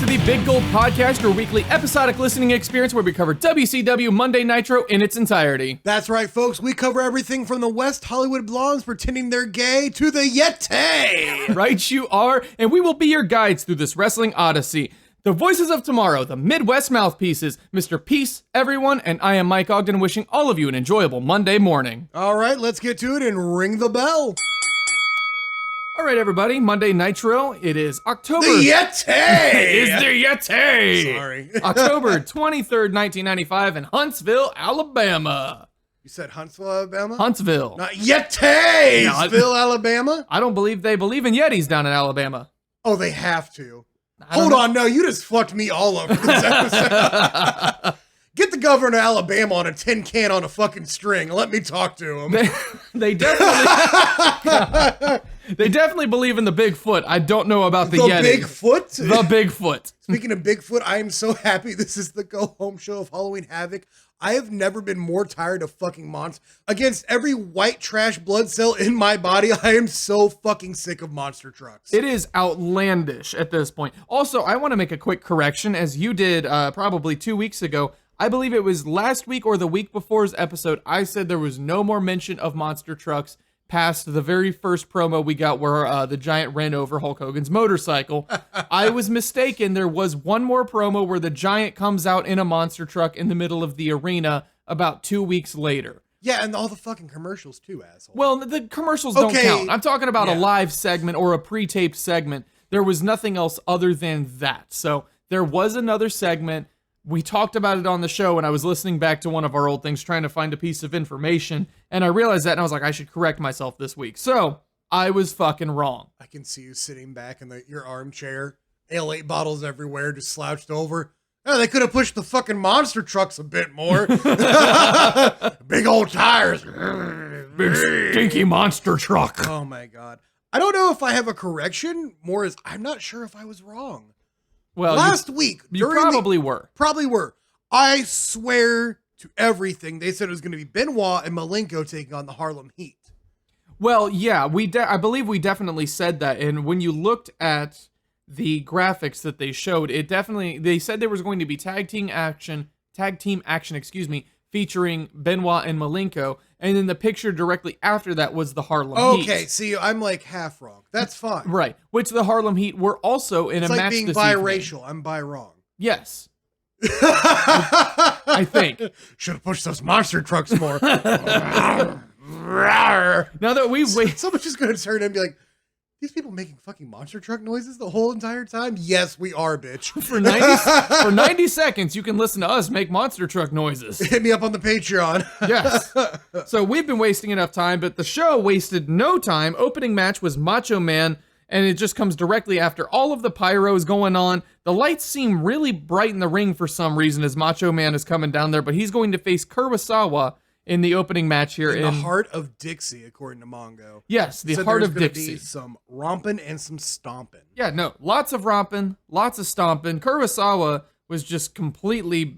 the Big Gold Podcast, your weekly episodic listening experience where we cover WCW Monday Nitro in its entirety. That's right, folks. We cover everything from the West Hollywood blondes pretending they're gay to the Yeti. Right you are, and we will be your guides through this wrestling odyssey. The voices of tomorrow, the Midwest mouthpieces, Mr. Peace, everyone, and I am Mike Ogden wishing all of you an enjoyable Monday morning. All right, let's get to it and ring the bell. All right, everybody, Monday Nitro. It is October. The Yeti! Is the Yeti! Sorry. October 23rd, 1995 in Huntsville, Alabama. You said Huntsville, Alabama? Huntsville. Not Yetisville, Alabama? I don't believe they believe in Yetis down in Alabama. Oh, they have to. Hold on, no, you just fucked me all over this episode. Get the governor of Alabama on a tin can on a fucking string and let me talk to him. They definitely they definitely believe in the Bigfoot. I don't know about the Yeti. Bigfoot? The Bigfoot. Speaking of Bigfoot, I am so happy this is the go-home show of Halloween Havoc. I have never been more tired of fucking monsters. Against every white trash blood cell in my body, I am so fucking sick of monster trucks. It is outlandish at this point. Also, I want to make a quick correction, as you did probably 2 weeks ago. I believe it was last week or the week before's episode, I said there was no more mention of monster trucks past the very first promo we got where the Giant ran over Hulk Hogan's motorcycle. I was mistaken. There was one more promo where the Giant comes out in a monster truck in the middle of the arena about 2 weeks later. Yeah, and all the fucking commercials too, asshole. Well, the commercials don't count. I'm talking about a live segment or a pre-taped segment. There was nothing else other than that. So there was another segment. We talked about it on the show, and I was listening back to one of our old things, trying to find a piece of information, and I realized that, and I was like, I should correct myself this week. So, I was fucking wrong. I can see you sitting back in your armchair, Ale-8 bottles everywhere, just slouched over. Oh, they could have pushed the fucking monster trucks a bit more. Big old tires. Big stinky monster truck. Oh my God. I don't know if I have a correction, more as I'm not sure if I was wrong. Well, last week, you probably were. Probably were. I swear to everything. They said it was going to be Benoit and Malenko taking on the Harlem Heat. Well, yeah, I believe we definitely said that. And when you looked at the graphics that they showed, they said there was going to be tag team action, featuring Benoit and Malenko. And then the picture directly after that was the Harlem Heat. Okay, see, I'm like half wrong. That's fine. Right. Which the Harlem Heat were also in a match this evening. It's like being biracial. I'm bi wrong. Yes. I think. Should have pushed those monster trucks more. Now that someone's just going to turn and be like, these people making fucking monster truck noises the whole entire time? Yes, we are, bitch. For 90 seconds, you can listen to us make monster truck noises. Hit me up on the Patreon. Yes. So we've been wasting enough time, but the show wasted no time. Opening match was Macho Man, and it just comes directly after all of the pyros going on. The lights seem really bright in the ring for some reason as Macho Man is coming down there, but he's going to face Kurosawa in the opening match here in the heart of Dixie, according to Mongo. Yes, the heart of Dixie. Be some romping and some stomping. Yeah, no, lots of romping, lots of stomping. Kurosawa was just completely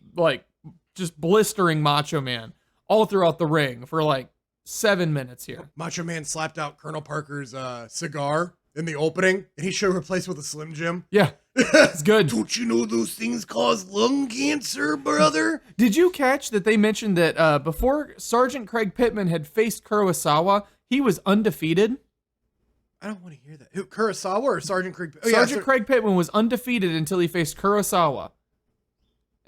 just blistering Macho Man all throughout the ring for 7 minutes here. Macho Man slapped out Colonel Parker's cigar in the opening, and he should have replaced with a Slim Jim. Yeah, it's good. Don't you know those things cause lung cancer, brother? Did you catch that they mentioned that before Sergeant Craig Pittman had faced Kurosawa, he was undefeated? I don't want to hear that. Who, Kurosawa or Sergeant Craig? Sergeant Craig Pittman was undefeated until he faced Kurosawa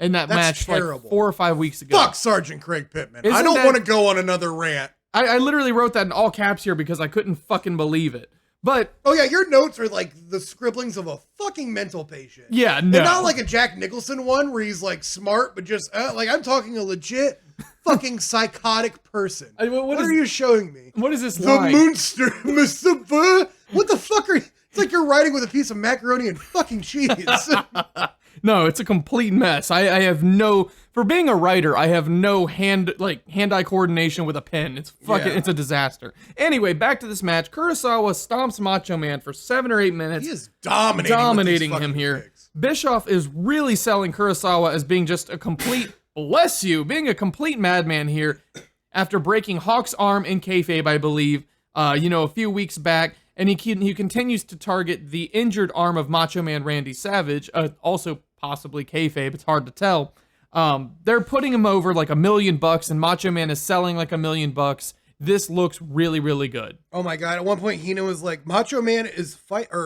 in that match terrible. 4 or 5 weeks ago. Fuck Sergeant Craig Pittman. I don't want to go on another rant. I literally wrote that in all caps here because I couldn't fucking believe it. But oh yeah, your notes are like the scribblings of a fucking mental patient. Yeah, no. And not like a Jack Nicholson one where he's smart, but just I'm talking a legit fucking psychotic person. What are you showing me? What is this The line? Moonster, Mr. Burr? What the fuck are you? It's like you're writing with a piece of macaroni and fucking cheese. No, it's a complete mess. I have no, for being a writer, I have no hand-eye coordination with a pen. It's it's a disaster. Anyway, back to this match. Kurosawa stomps Macho Man for 7 or 8 minutes. He is dominating him here. Picks. Bischoff is really selling Kurosawa as being just a complete, being a complete madman here after breaking Hawk's arm in kayfabe, I believe, a few weeks back. and he continues to target the injured arm of Macho Man Randy Savage, also possibly kayfabe, it's hard to tell. They're putting him over like $1 million, and Macho Man is selling like $1 million. This looks really, really good. Oh my god! At one point, Hina was like, Macho Man is fighting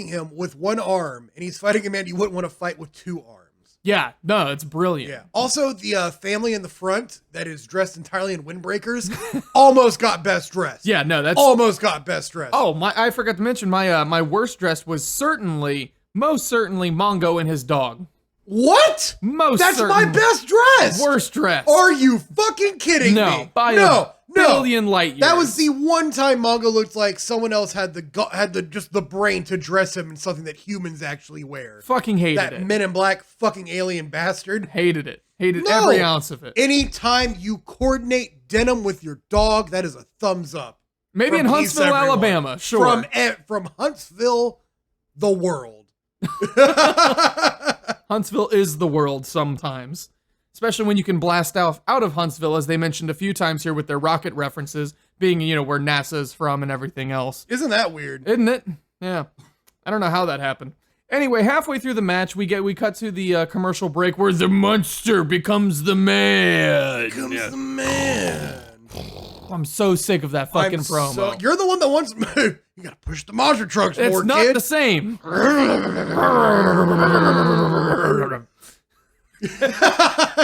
him with one arm, and he's fighting a man you wouldn't want to fight with two arms. Yeah, no, it's brilliant. Yeah. Also, the family in the front that is dressed entirely in windbreakers almost got best dressed. Yeah, no, that's almost got best dressed. Oh, I forgot to mention my worst dressed was most certainly Mongo and his dog. What? That's my best dress. Worst dress. Are you fucking kidding me? By a billion light years. That was the one time Mongo looked like someone else had the brain to dress him in something that humans actually wear. Fucking hated that it. Men in Black fucking alien bastard. Hated it. Hated every ounce of it. Anytime you coordinate denim with your dog, that is a thumbs up. Maybe in Huntsville, Alabama. Sure. From Huntsville, the world. Huntsville is the world sometimes. Especially when you can blast out of Huntsville, as they mentioned a few times here with their rocket references, being, where NASA's from and everything else. Isn't that weird? Isn't it? Yeah. I don't know how that happened. Anyway, halfway through the match, we cut to the commercial break where the monster becomes the man. I'm so sick of that fucking promo. You're the one that wants you gotta push the monster trucks more, kid. It's not the same.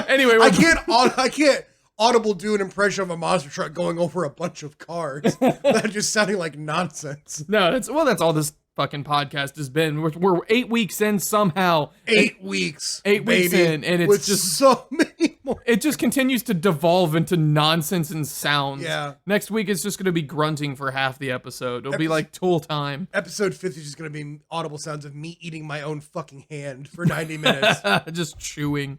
Anyway, I can't audible do an impression of a monster truck going over a bunch of cars. That just sounding like nonsense. No, that's all this fucking podcast has been. We're 8 weeks in somehow. 8 weeks. 8 weeks in, and it's just so many more. It just continues to devolve into nonsense and sounds. Yeah. Next week it's just going to be grunting for half the episode. It'll be like Tool time. Episode 50 is just going to be audible sounds of me eating my own fucking hand for 90 minutes. Just chewing.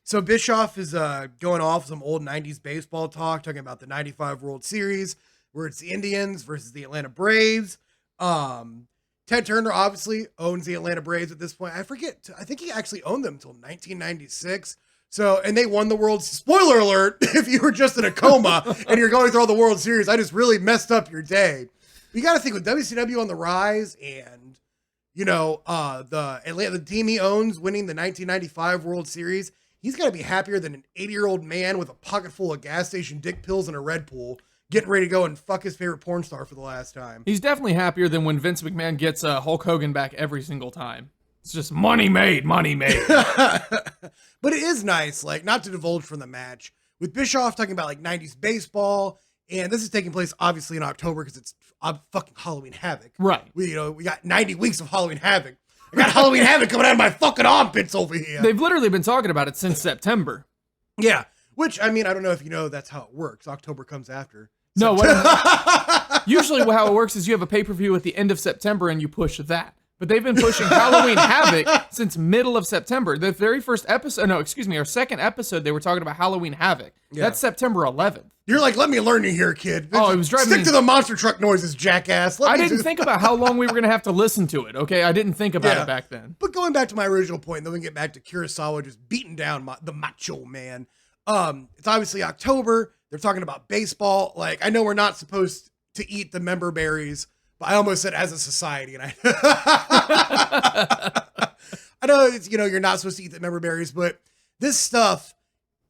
So Bischoff is going off some old 90s baseball talk, talking about the 95 World Series, where it's the Indians versus the Atlanta Braves. Ted Turner obviously owns the Atlanta Braves at this point. I think he actually owned them until 1996. So, and they won the World, spoiler alert, if you were just in a coma and you're going through all the World Series, I just really messed up your day. You got to think with WCW on the rise and, the team he owns winning the 1995 World Series, he's got to be happier than an 80-year-old man with a pocket full of gas station dick pills and a Red Bull getting ready to go and fuck his favorite porn star for the last time. He's definitely happier than when Vince McMahon gets Hulk Hogan back every single time. It's just money made. But it is nice, like, not to divulge from the match, with Bischoff talking about, like, 90s baseball, and this is taking place, obviously, in October, because it's fucking Halloween Havoc. Right. We got 90 weeks of Halloween Havoc. I got Halloween Havoc coming out of my fucking armpits over here. They've literally been talking about it since September. Yeah, which, I mean, I don't know if you know that's how it works. October comes after. No, usually how it works is you have a pay-per-view at the end of September and you push that. But they've been pushing Halloween Havoc since middle of September. The very first episode, our second episode, they were talking about Halloween Havoc. Yeah. That's September 11th. You're like, let me learn you here, kid. Oh, it was driving Stick to the monster truck noises, jackass. I didn't think about how long we were going to have to listen to it, okay? I didn't think about it back then. But going back to my original point, then we can get back to Kurosawa just beating down the Macho Man. It's obviously October. They're talking about baseball. Like, I know we're not supposed to eat the member berries, but I almost said as a society, and I know it's, you're not supposed to eat the member berries, but this stuff,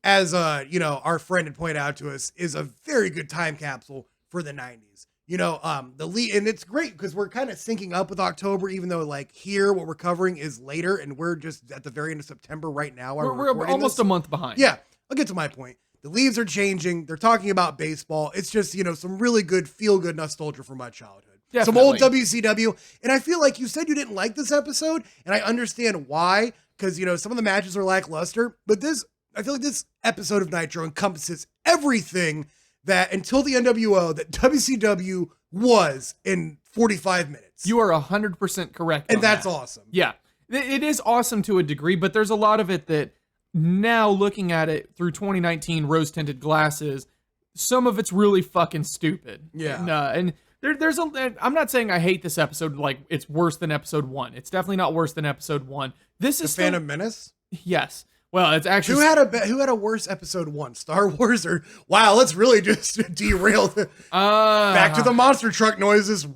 as our friend had pointed out to us, is a very good time capsule for the 90s. And it's great because we're kind of syncing up with October, even though like here what we're covering is later, and we're just at the very end of September right now. We're almost a month behind. Yeah, I'll get to my point. The leaves are changing. They're talking about baseball. It's just, some really good, feel-good nostalgia from my childhood. Definitely. Some old WCW. And I feel like you said you didn't like this episode, and I understand why, because, some of the matches are lackluster. But I feel like this episode of Nitro encompasses everything that, until the NWO, that WCW was in 45 minutes. You are 100% correct. And that's awesome. Yeah. It is awesome to a degree, but there's a lot of it that, now looking at it through 2019 rose-tinted glasses, some of it's really fucking stupid. Yeah. And I'm not saying I hate this episode like it's worse than episode 1. It's definitely not worse than episode 1. This is Phantom Menace? Yes. Well, it's actually Who had a worse episode 1, Star Wars or wow? Let's really just derail the back to the monster truck noises. To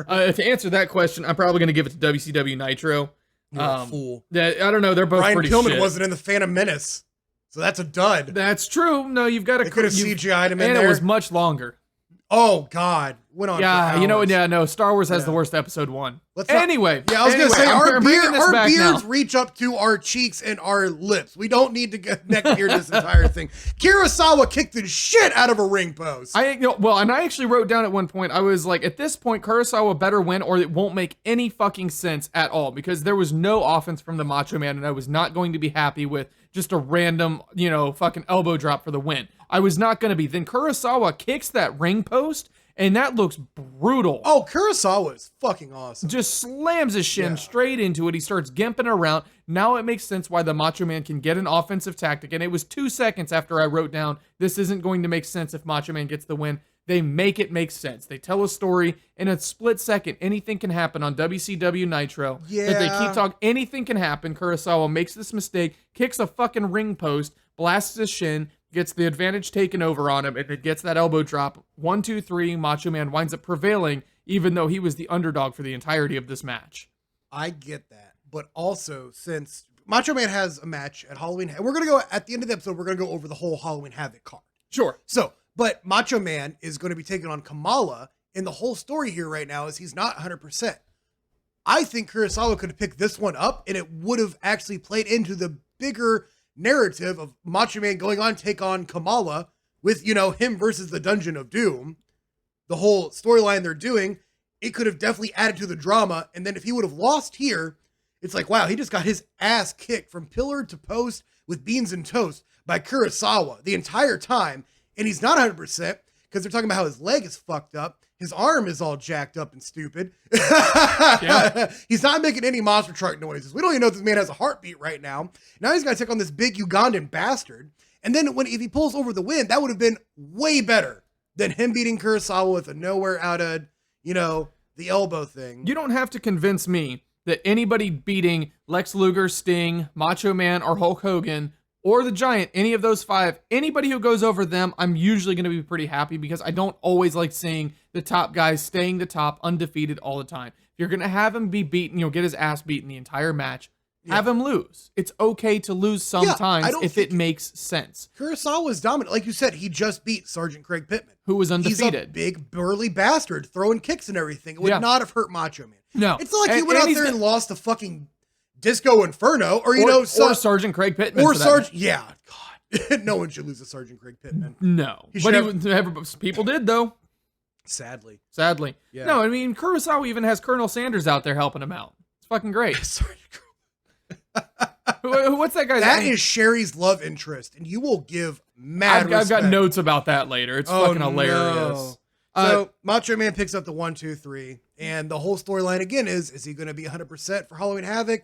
answer that question, I'm probably going to give it to WCW Nitro. You're a fool. That I don't know. They're both Brian pretty Pillman shit. wasn't in the Phantom Menace, so that's a dud. That's true. No, you've got to. They could have CGI'd him in and there. it was much longer. Oh God, went on. Yeah, for you know, hours. yeah, no. Star Wars has the worst episode 1. Anyway, I was gonna say our beards reach up to our cheeks and our lips. We don't need to get neck beard this entire thing. Kurosawa kicked the shit out of a ring post. And I actually wrote down at one point, I was like, at this point, Kurosawa better win or it won't make any fucking sense at all because there was no offense from the Macho Man and I was not going to be happy with just a random, fucking elbow drop for the win. I was not going to be. Then Kurosawa kicks that ring post and that looks brutal. Oh, Kurosawa is fucking awesome. Just slams his shin straight into it. He starts gimping around. Now it makes sense why the Macho Man can get an offensive tactic. And it was 2 seconds after I wrote down, this isn't going to make sense if Macho Man gets the win. They make it make sense. They tell a story in a split second. Anything can happen on WCW Nitro. Yeah. That they keep talking. Anything can happen. Kurosawa makes this mistake, kicks a fucking ring post, blasts his shin, gets the advantage taken over on him, and it gets that elbow drop. 1, 2, 3, Macho Man winds up prevailing, even though he was the underdog for the entirety of this match. I get that. But also, since Macho Man has a match at Halloween, we're going to go, at the end of the episode, we're going to go over the whole Halloween Havoc card. Sure. So, but Macho Man is going to be taking on Kamala, and the whole story here right now is he's not 100%. I think Kurosawa could have picked this one up, and it would have actually played into the bigger narrative of Macho Man going on take on Kamala with, him versus the Dungeon of Doom. The whole storyline they're doing, it could have definitely added to the drama. And then if he would have lost here, it's like, wow, he just got his ass kicked from pillar to post with beans and toast by Kurosawa the entire time. And he's not 100% because they're talking about how his leg is fucked up. His arm is all jacked up and stupid. Yeah. He's not making any monster truck noises. We don't even know if this man has a heartbeat right now. Now he's got to take on this big Ugandan bastard. And then if he pulls over the win, that would have been way better than him beating Kurosawa with a nowhere out of, the elbow thing. You don't have to convince me that anybody beating Lex Luger, Sting, Macho Man, or Hulk Hogan or the Giant, any of those 5, anybody who goes over them, I'm usually going to be pretty happy because I don't always like seeing the top guys staying the top undefeated all the time. If you're going to have him be beaten, get his ass beaten the entire match, have him lose. It's okay to lose sometimes if it makes sense. Kurosawa was dominant. Like you said, he just beat Sergeant Craig Pittman, who was undefeated. He's a big, burly bastard throwing kicks and everything. It would not have hurt Macho Man. No. It's not like he went out there and lost to fucking Disco Inferno or or Sergeant Craig Pittman. Or Sergeant, yeah, God, no one should lose to Sergeant Craig Pittman. No, people did though. Sadly, yeah. No, I mean Kurosawa even has Colonel Sanders out there helping him out. It's fucking great. What's that guy's That name? is Sherry's love interest, and you will give mad respect. I've got notes about that later. It's fucking hilarious. No. So Macho Man picks up the 1, 2, 3, and the whole storyline again is he going to be 100% for Halloween Havoc?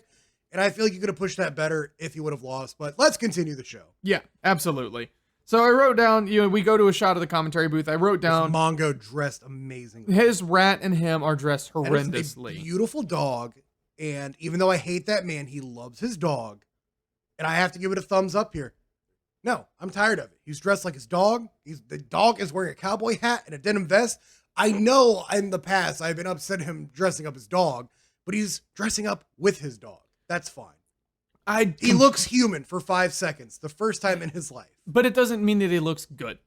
And I feel like you could have pushed that better if he would have lost. But let's continue the show. Yeah, absolutely. So I wrote down, we go to a shot of the commentary booth. I wrote down Mongo dressed amazing. His rat and him are dressed horrendously. A beautiful dog. And even though I hate that man, he loves his dog. And I have to give it a thumbs up here. No, I'm tired of it. He's dressed like his dog. The dog is wearing a cowboy hat and a denim vest. I know in the past I've been upset at him dressing up his dog, but he's dressing up with his dog. That's fine. He looks human for 5 seconds, the first time in his life. But it doesn't mean that he looks good.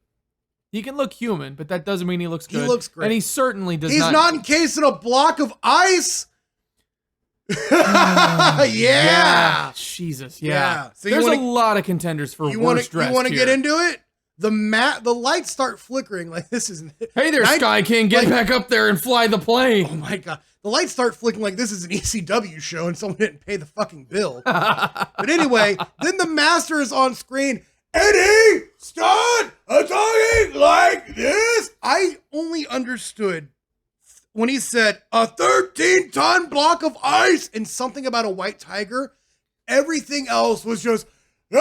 He can look human, but that doesn't mean he looks good. He looks great. And he certainly does not. He's not encased in a block of ice. Yeah. Jesus. Yeah. So there's a lot of contenders for worst dressed. You want to get into it? The lights start flickering like this is. Hey there, Sky King, get back up there and fly the plane. Oh my God. The lights start flickering like this is an ECW show and someone didn't pay the fucking bill. But anyway, then the master is on screen and he started talking like this. I only understood when he said a 13-ton block of ice and something about a white tiger. Everything else was just, and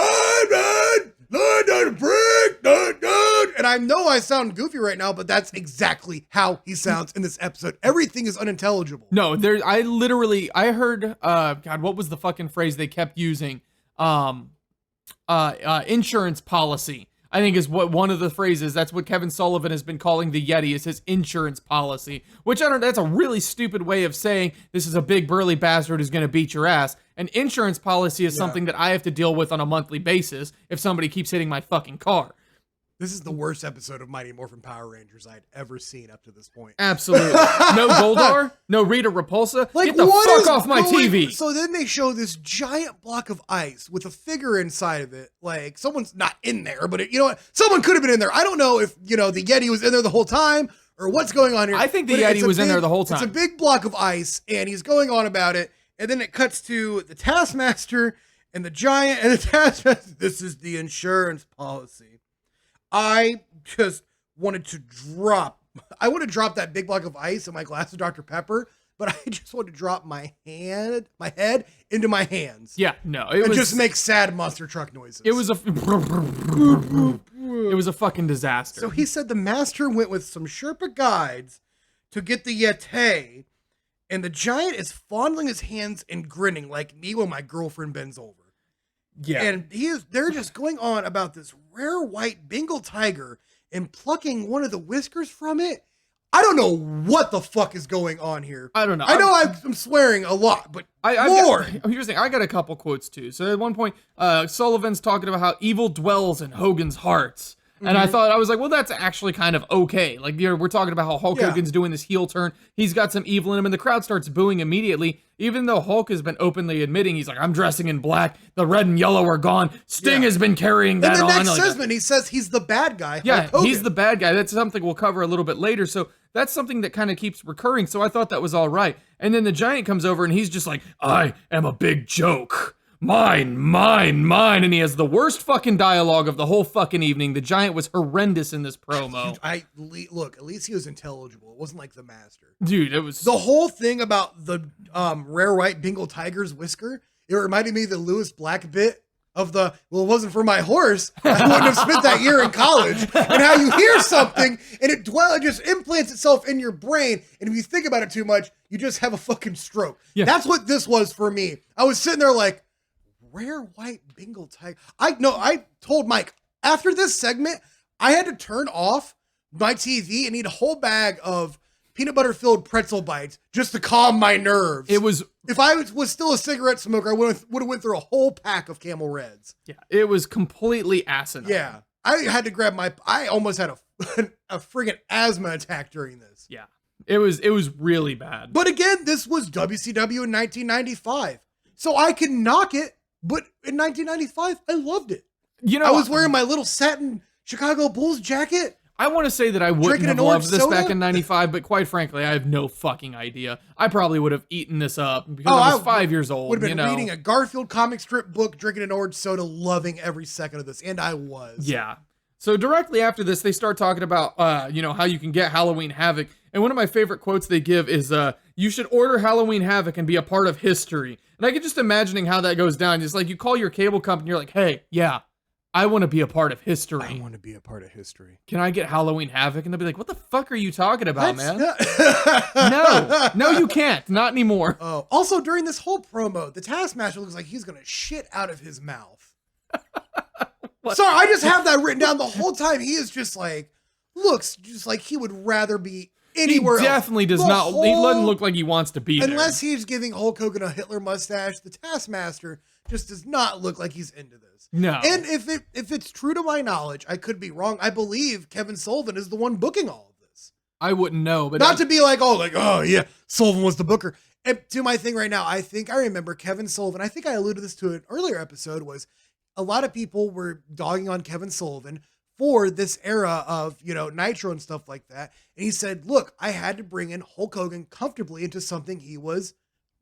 I know I sound goofy right now, but that's exactly how he sounds in this episode. Everything is unintelligible. No, I heard, God, what was the fucking phrase they kept using? Insurance policy, I think is what one of the phrases. That's what Kevin Sullivan has been calling the Yeti, is his insurance policy, which that's a really stupid way of saying this is a big burly bastard who's going to beat your ass. An insurance policy is something that I have to deal with on a monthly basis if somebody keeps hitting my fucking car. This is the worst episode of Mighty Morphin Power Rangers I'd ever seen up to this point. Absolutely. No Goldar, no Rita Repulsa. Get the fuck off my TV. So then they show this giant block of ice with a figure inside of it. Like, someone's not in there, but you know what? Someone could have been in there. I don't know if, the Yeti was in there the whole time or what's going on here. I think the Yeti was in there the whole time. It's a big block of ice, and he's going on about it. And then it cuts to the Taskmaster and the Giant and the Taskmaster. This is the insurance policy. I just wanted to drop that big block of ice in my glass of Dr. Pepper, but I just wanted to drop my head into my hands. Yeah, no, it just make sad monster truck noises. It was a fucking disaster. So he said the master went with some Sherpa guides to get the Yeti, and the Giant is fondling his hands and grinning like me when my girlfriend bends over. Yeah. And they're just going on about this rare white Bengal tiger and plucking one of the whiskers from it. I don't know what the fuck is going on here. I don't know. I know I'm swearing a lot, but here's the thing. I got a couple quotes too. So at one point, Sullivan's talking about how evil dwells in Hogan's hearts. And I was like, well, that's actually kind of okay. Like, we're talking about how Hulk Hogan's doing this heel turn. He's got some evil in him, and the crowd starts booing immediately, even though Hulk has been openly admitting, he's like, I'm dressing in black. The red and yellow are gone. Sting has been carrying that on. And the next segment, he says he's the bad guy. Yeah, he's the bad guy. That's something we'll cover a little bit later. So that's something that kind of keeps recurring. So I thought that was all right. And then the Giant comes over, and he's just like, I am a big joke. Mine. And he has the worst fucking dialogue of the whole fucking evening. The Giant was horrendous in this promo. Look, at least he was intelligible. It wasn't like the master. Dude, it was... The whole thing about the rare white Bengal tiger's whisker, it reminded me of the Lewis Black bit of it wasn't for my horse, I wouldn't have spent that year in college. And how you hear something, and it just implants itself in your brain, and if you think about it too much, you just have a fucking stroke. Yeah. That's what this was for me. I was sitting there like, rare white Bengal tiger. I told Mike, after this segment, I had to turn off my TV and eat a whole bag of peanut butter filled pretzel bites just to calm my nerves. If I was still a cigarette smoker, I would have went through a whole pack of Camel Reds. Yeah, it was completely asinine. Yeah, I had to grab I almost had a friggin' asthma attack during this. Yeah, it was really bad. But again, this was WCW in 1995, so I can knock it. But in 1995, I loved it. I was wearing my little satin Chicago Bulls jacket. I want to say that I wouldn't have loved this back in 95, but quite frankly, I have no fucking idea. I probably would have eaten this up because I was 5 years old. Would have been reading a Garfield comic strip book, drinking an orange soda, loving every second of this. And I was. Yeah. So directly after this, they start talking about, how you can get Halloween Havoc. And one of my favorite quotes they give is, you should order Halloween Havoc and be a part of history. And I can just imagining how that goes down. Just like you call your cable company, you're like, hey, yeah, I want to be a part of history. I want to be a part of history. Can I get Halloween Havoc? And they'll be like, what the fuck are you talking about, man? No, you can't. Not anymore. Oh, also during this whole promo, the Taskmaster looks like he's going to shit out of his mouth. Sorry, I just have that written down the whole time. He is just like, looks just like he would rather be anywhere else. He definitely does not. He doesn't look like he wants to be there. Unless he's giving Hulk Hogan a Hitler mustache, the Taskmaster just does not look like he's into this. No. And if it's true to my knowledge, I could be wrong. I believe Kevin Sullivan is the one booking all of this. I wouldn't know, but not to be like, oh yeah, Sullivan was the booker. And to my thing right now, I think I remember Kevin Sullivan. I think I alluded this to an earlier episode. Was a lot of people were dogging on Kevin Sullivan for this era of, Nitro and stuff like that. And he said, look, I had to bring in Hulk Hogan comfortably into something he was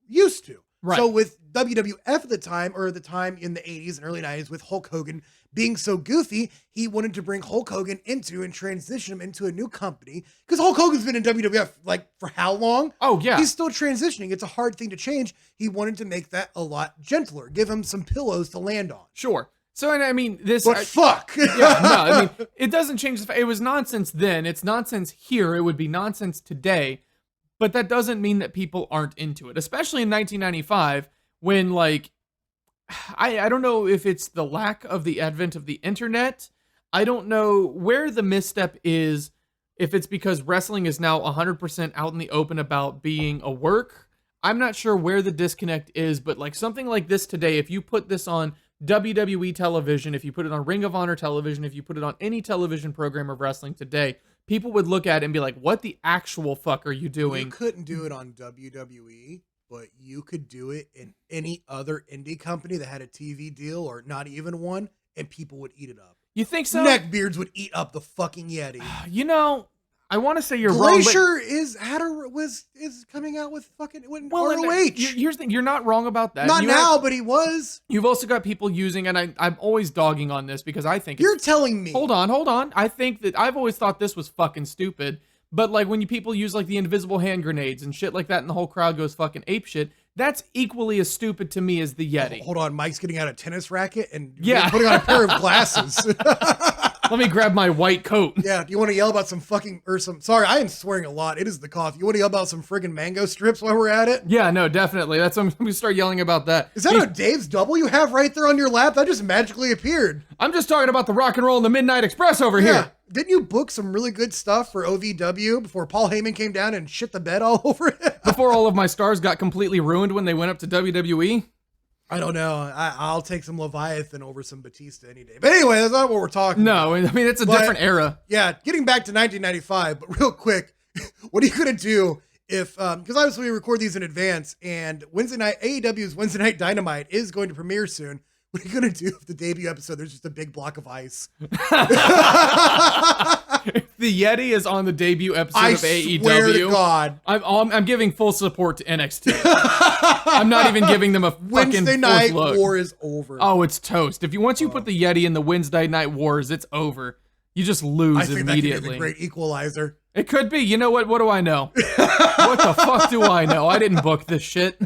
used to. Right. So with WWF at the time, or the time in the 80s and early 90s with Hulk Hogan being so goofy, he wanted to bring Hulk Hogan into and transition him into a new company. Because Hulk Hogan's been in WWF like for how long? Oh, yeah. He's still transitioning. It's a hard thing to change. He wanted to make that a lot gentler, give him some pillows to land on. Sure. So, and I mean, this... But fuck. Yeah, no, I mean, it doesn't change the fact. It was nonsense then. It's nonsense here. It would be nonsense today. But that doesn't mean that people aren't into it, especially in 1995 when, like, I don't know if it's the lack of the advent of the internet. I don't know where the misstep is, if it's because wrestling is now 100% out in the open about being a work. I'm not sure where the disconnect is, but like something like this today, if you put this on WWE television, if you put it on Ring of Honor television, if you put it on any television program of wrestling today, people would look at it and be like, what the actual fuck are you doing? You couldn't do it on WWE, but you could do it in any other indie company that had a TV deal or not even one, and people would eat it up. You think so? Neckbeards would eat up the fucking Yeti. You know, I want to say you're wrong. Glacier is coming out with fucking ROH. Here's the thing, you're not wrong about that. Not now, but he was. You've also got people using, and I'm always dogging on this because I think you're telling me. Hold on. I think that I've always thought this was fucking stupid. But like when people use like the invisible hand grenades and shit like that, and the whole crowd goes fucking apeshit, that's equally as stupid to me as the Yeti. Hold on, Mike's getting out a tennis racket and putting on a pair of glasses. Let me grab my white coat. Yeah, do you want to yell about sorry, I am swearing a lot. It is the cough. You want to yell about some friggin' mango strips while we're at it? Yeah, no, definitely. That's I'm going to start yelling about that. Is that a Dave's double you have right there on your lap? That just magically appeared. I'm just talking about the Rock and Roll and the Midnight Express over here. Didn't you book some really good stuff for OVW before Paul Heyman came down and shit the bed all over it? Before all of my stars got completely ruined when they went up to WWE? I don't know. I'll take some Leviathan over some Batista any day. But anyway, that's not what we're talking about. No, I mean, it's a different era. Yeah, getting back to 1995, but real quick, what are you going to do if, because obviously we record these in advance, and AEW's Wednesday Night Dynamite is going to premiere soon. What are you going to do if the debut episode, there's just a big block of ice? If the Yeti is on the debut episode of AEW, swear to God. I'm giving full support to NXT. I'm not even giving them a fucking Wednesday Night look. War is over. Oh, it's toast. Once you put the Yeti in the Wednesday Night Wars, it's over. You just lose immediately. I think that could be the great equalizer. It could be. You know what? What do I know? What the fuck do I know? I didn't book this shit.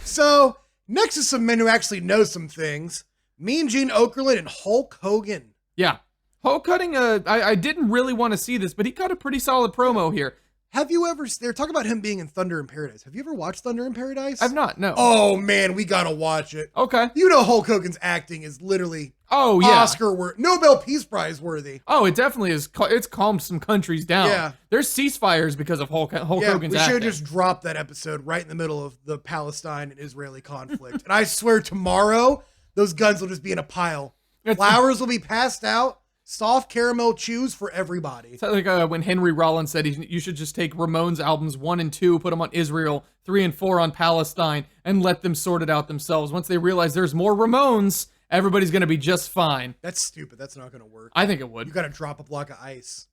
So, next is some men who actually know some things. Mean Gene Okerlund and Hulk Hogan. Yeah. Hulk cutting I didn't really want to see this, but he cut a pretty solid promo here. Have you ever, they're talking about him being in Thunder in Paradise. Have you ever watched Thunder in Paradise? I've not, no. Oh man, we gotta watch it. Okay. You know Hulk Hogan's acting is literally Oscar worthy, Nobel Peace Prize worthy. Oh, it definitely is. It's calmed some countries down. Yeah. There's ceasefires because of Hulk Hogan's acting. We should have just dropped that episode right in the middle of the Palestine and Israeli conflict. And I swear tomorrow, those guns will just be in a pile. Flowers will be passed out. Soft caramel chews for everybody. It's like when Henry Rollins said you should just take Ramones albums 1 and 2, put them on Israel, 3 and 4 on Palestine, and let them sort it out themselves. Once they realize there's more Ramones, everybody's going to be just fine. That's stupid. That's not going to work. I think it would. You got to drop a block of ice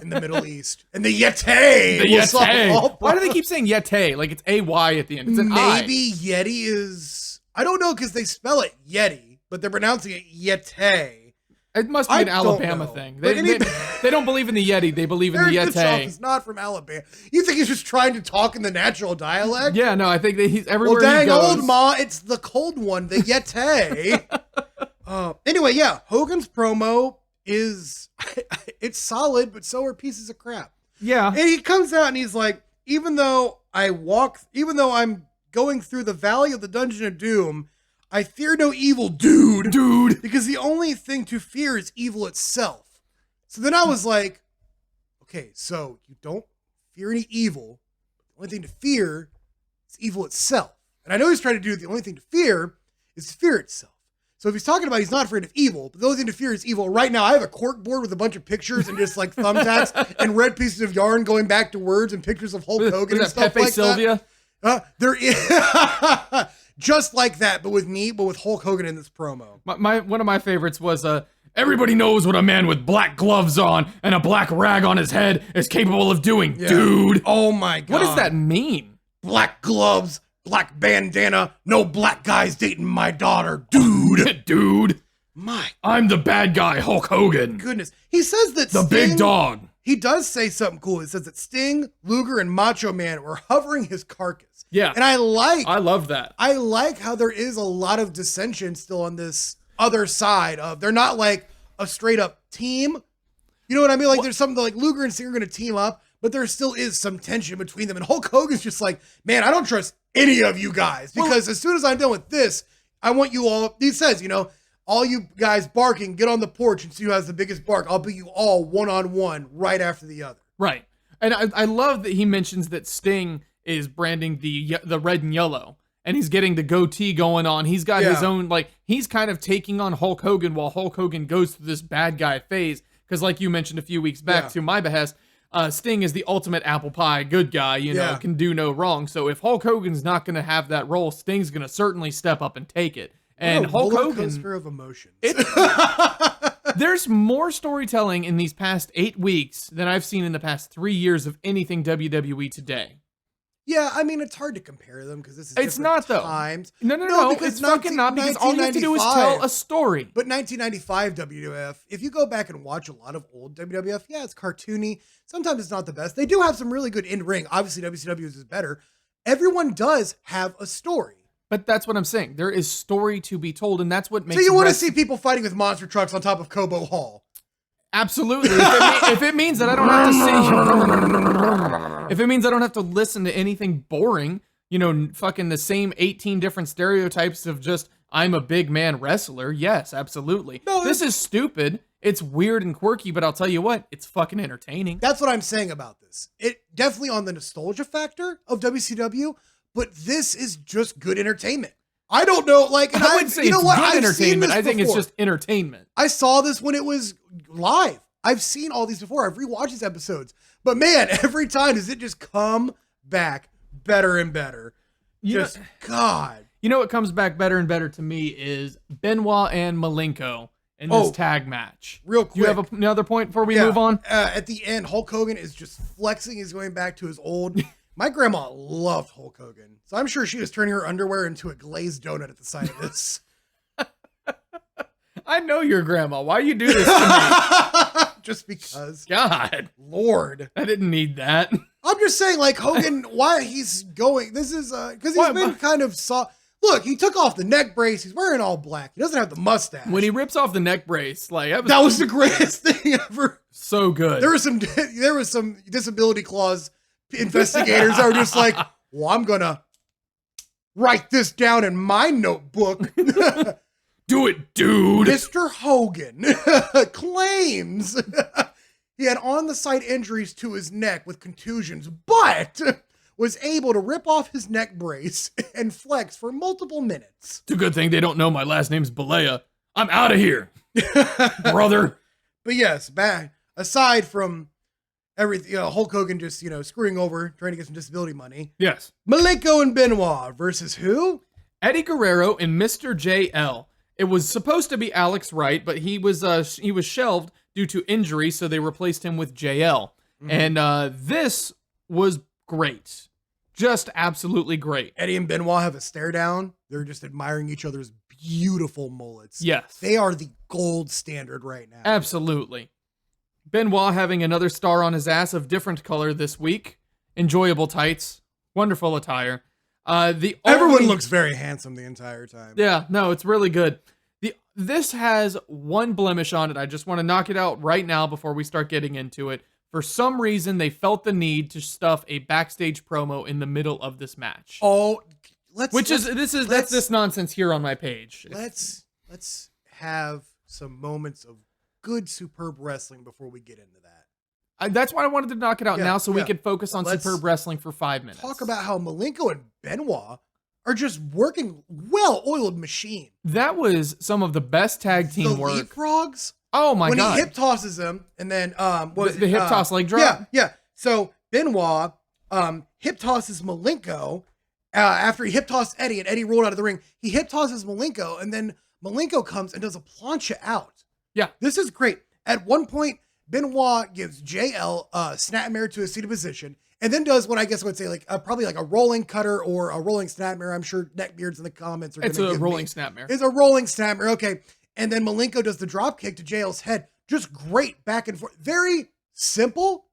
in the Middle East. And the Yeti! The Yeti! Why do they keep saying Yeti? Like it's A-Y at the end. It's an Maybe I. Yeti is... I don't know because they spell it Yeti, but they're pronouncing it Yeti. It must be an Alabama thing. They don't believe in the Yeti. They believe in the Yeti. Is not from Alabama. You think he's just trying to talk in the natural dialect? Yeah, no, I think that he's everywhere he goes. Old ma, it's the cold one, the Yeti. Anyway, yeah, Hogan's promo is, it's solid, but so are pieces of crap. Yeah. And he comes out and he's like, even though I'm going through the valley of the dungeon of doom, I fear no evil, dude, because the only thing to fear is evil itself. So then I was like, okay, so you don't fear any evil. The only thing to fear is evil itself. And I know he's trying to do the only thing to fear is fear itself. So if he's talking about he's not afraid of evil, but the only thing to fear is evil. Right now, I have a cork board with a bunch of pictures and just like thumbtacks and red pieces of yarn going back to words and pictures of Hulk Hogan and stuff Pepe like Sylvia? that. There is... Just like that, but with Hulk Hogan in this promo. One of my favorites was, everybody knows what a man with black gloves on and a black rag on his head is capable of doing, dude. Oh my God. What does that mean? Black gloves, black bandana, no black guys dating my daughter, dude. Dude. My I'm the bad guy, Hulk Hogan. Goodness. He says that the big dog. He does say something cool. He says that Sting, Luger, and Macho Man were hovering his carcass. Yeah. And I love that. I like how there is a lot of dissension still on this other side of, they're not like a straight up team. You know what I mean? Like there's something like Luger and Sting are going to team up, but there still is some tension between them. And Hulk Hogan's just like, man, I don't trust any of you guys because as soon as I'm done with this, I want you all, he says, all you guys barking, get on the porch and see who has the biggest bark. I'll beat you all one-on-one right after the other. Right. And I love that he mentions that Sting is branding the red and yellow. And he's getting the goatee going on. He's got his own, he's kind of taking on Hulk Hogan while Hulk Hogan goes through this bad guy phase. Because like you mentioned a few weeks back to my behest, Sting is the ultimate apple pie good guy, can do no wrong. So if Hulk Hogan's not going to have that role, Sting's going to certainly step up and take it. And Hulk Hogan, coaster of emotions. There's more storytelling in these past 8 weeks than I've seen in the past 3 years of anything WWE today. Yeah, I mean, it's hard to compare them because this is it's not times. Though. No, it's fucking not because all you have to do is tell a story. But 1995 WWF, if you go back and watch a lot of old WWF, it's cartoony. Sometimes it's not the best. They do have some really good in-ring. Obviously, WCW is better. Everyone does have a story. But that's what I'm saying. There is story to be told, and that's what makes. So you want to see people fighting with monster trucks on top of Cobo Hall? Absolutely. If it means that I don't have to see, if it means I don't have to listen to anything boring, fucking the same 18 different stereotypes of just I'm a big man wrestler. Yes, absolutely. No, this is stupid. It's weird and quirky, but I'll tell you what, it's fucking entertaining. That's what I'm saying about this. It definitely on the nostalgia factor of WCW. But this is just good entertainment. I don't know, and I wouldn't say it's good entertainment. I think it's just entertainment. I saw this when it was live. I've seen all these before. I've rewatched these episodes. But man, every time does it just come back better and better. God. You know what comes back better and better to me is Benoit and Malenko in this tag match. Real quick. Do you have another point before we move on? At the end, Hulk Hogan is just flexing. He's going back to his old... My grandma loved Hulk Hogan, so I'm sure she was turning her underwear into a glazed donut at the sight of this. I know your grandma. Why you do this to me? Just because. God. Lord. I didn't need that. I'm just saying, Hogan, why he's going, this is, because he's been kind of soft. Look, he took off the neck brace. He's wearing all black. He doesn't have the mustache. When he rips off the neck brace, that was the greatest thing ever. So good. There was some disability clause investigators are just like, well, I'm gonna write this down in my notebook. Do it, dude. Mr. Hogan claims he had on-the-site injuries to his neck with contusions, but was able to rip off his neck brace and flex for multiple minutes. It's a good thing they don't know my last name's Balea. I'm out of here, brother. But yes, aside from everything, Hulk Hogan just, screwing over, trying to get some disability money. Yes. Malenko and Benoit versus who? Eddie Guerrero and Mr. JL. It was supposed to be Alex Wright, but he was shelved due to injury, so they replaced him with JL. Mm-hmm. And this was great. Just absolutely great. Eddie and Benoit have a stare down. They're just admiring each other's beautiful mullets. Yes. They are the gold standard right now. Absolutely. Benoit having another star on his ass of different color this week. Enjoyable tights. Wonderful attire. Everyone looks very handsome the entire time. Yeah, no, it's really good. This has one blemish on it. I just want to knock it out right now before we start getting into it. For some reason, they felt the need to stuff a backstage promo in the middle of this match. Oh, that's this nonsense here on my page. Let's have some moments of good, superb wrestling before we get into that. That's why I wanted to knock it out now so we could focus on superb wrestling for 5 minutes. Talk about how Malenko and Benoit are just working well-oiled machine. That was some of the best tag team work. The leapfrogs? Oh my God. When he hip tosses him and then, the hip toss leg drop? Yeah. So Benoit hip tosses Malenko after he hip tossed Eddie and Eddie rolled out of the ring. He hip tosses Malenko and then Malenko comes and does a plancha out. Yeah. This is great. At one point, Benoit gives JL a snapmare to a seated position and then does what I guess I would say probably like a rolling cutter or a rolling snapmare. I'm sure neckbeards in the comments are going to give me. It's a rolling snapmare. It's a rolling snapmare. Okay. And then Malenko does the drop kick to JL's head. Just great back and forth. Very simple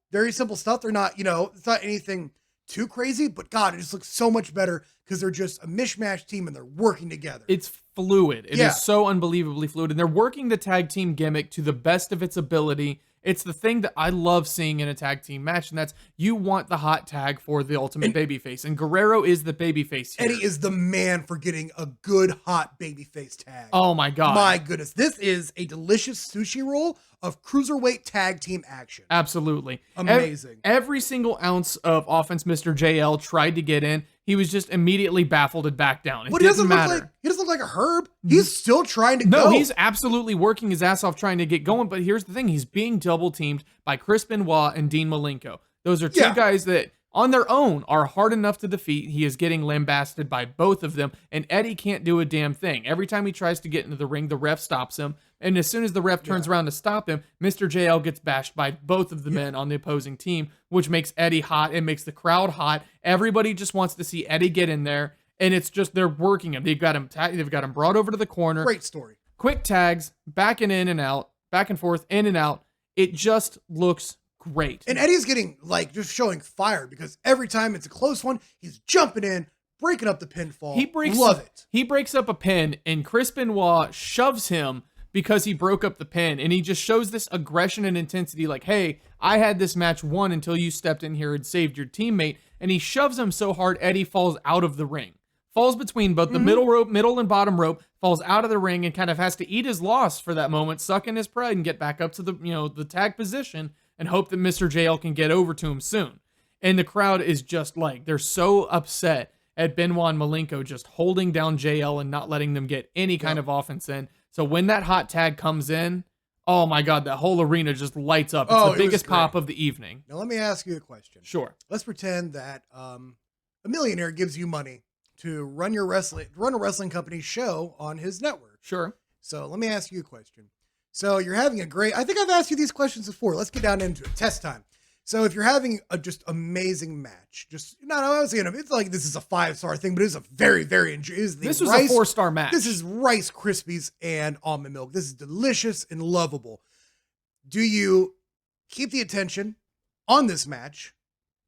stuff. They're not, it's not anything too crazy, but God, it just looks so much better because they're just a mishmash team and they're working together. It's fluid. It Yeah. is so unbelievably fluid. And they're working the tag team gimmick to the best of its ability. It's the thing that I love seeing in a tag team match, and that's you want the hot tag for the ultimate babyface. And Guerrero is the babyface here. Eddie is the man for getting a good hot babyface tag. Oh my God. My goodness. This is a delicious sushi roll of cruiserweight tag team action. Absolutely. Amazing. Every single ounce of offense Mr. JL tried to get in, he was just immediately baffled and back down. It But he didn't doesn't matter. look like a Herb. He's still trying to No, go. he's absolutely working his ass off trying to get going, but here's the thing. He's being double teamed by Chris Benoit and Dean Malenko. Those are two guys that on their own are hard enough to defeat. He is getting lambasted by both of them, and Eddie can't do a damn thing. Every time he tries to get into the ring, the ref stops him, and as soon as the ref turns around to stop him, Mr. JL gets bashed by both of the men on the opposing team, which makes Eddie hot. It makes the crowd hot. Everybody just wants to see Eddie get in there, and it's just they're working him. They've got him brought over to the corner. Great story. Quick tags, back and in and out, back and forth, in and out. It just looks great. And Eddie's getting just showing fire because every time it's a close one, he's jumping in, breaking up the pinfall. Love it. He breaks up a pin, and Chris Benoit shoves him because he broke up the pin, and he just shows this aggression and intensity like, hey, I had this match won until you stepped in here and saved your teammate, and he shoves him so hard Eddie falls out of the ring. Falls between both the middle and bottom rope, falls out of the ring, and kind of has to eat his loss for that moment, suck in his pride, and get back up to the tag position and hope that Mr. JL can get over to him soon. And the crowd is just like, they're so upset at Benoit and Malenko just holding down JL and not letting them get any kind of offense in. So when that hot tag comes in, oh my God, that whole arena just lights up. It's the biggest pop of the evening. Now let me ask you a question. Sure. Let's pretend that a millionaire gives you money to run a wrestling company's show on his network. Sure. So let me ask you a question. So you're having I think I've asked you these questions before. Let's get down into it. Test time. So if you're having a just amazing match, it's like this is a 5-star thing, but it's a very, very This was a 4-star match. This is Rice Krispies and almond milk. This is delicious and lovable. Do you keep the attention on this match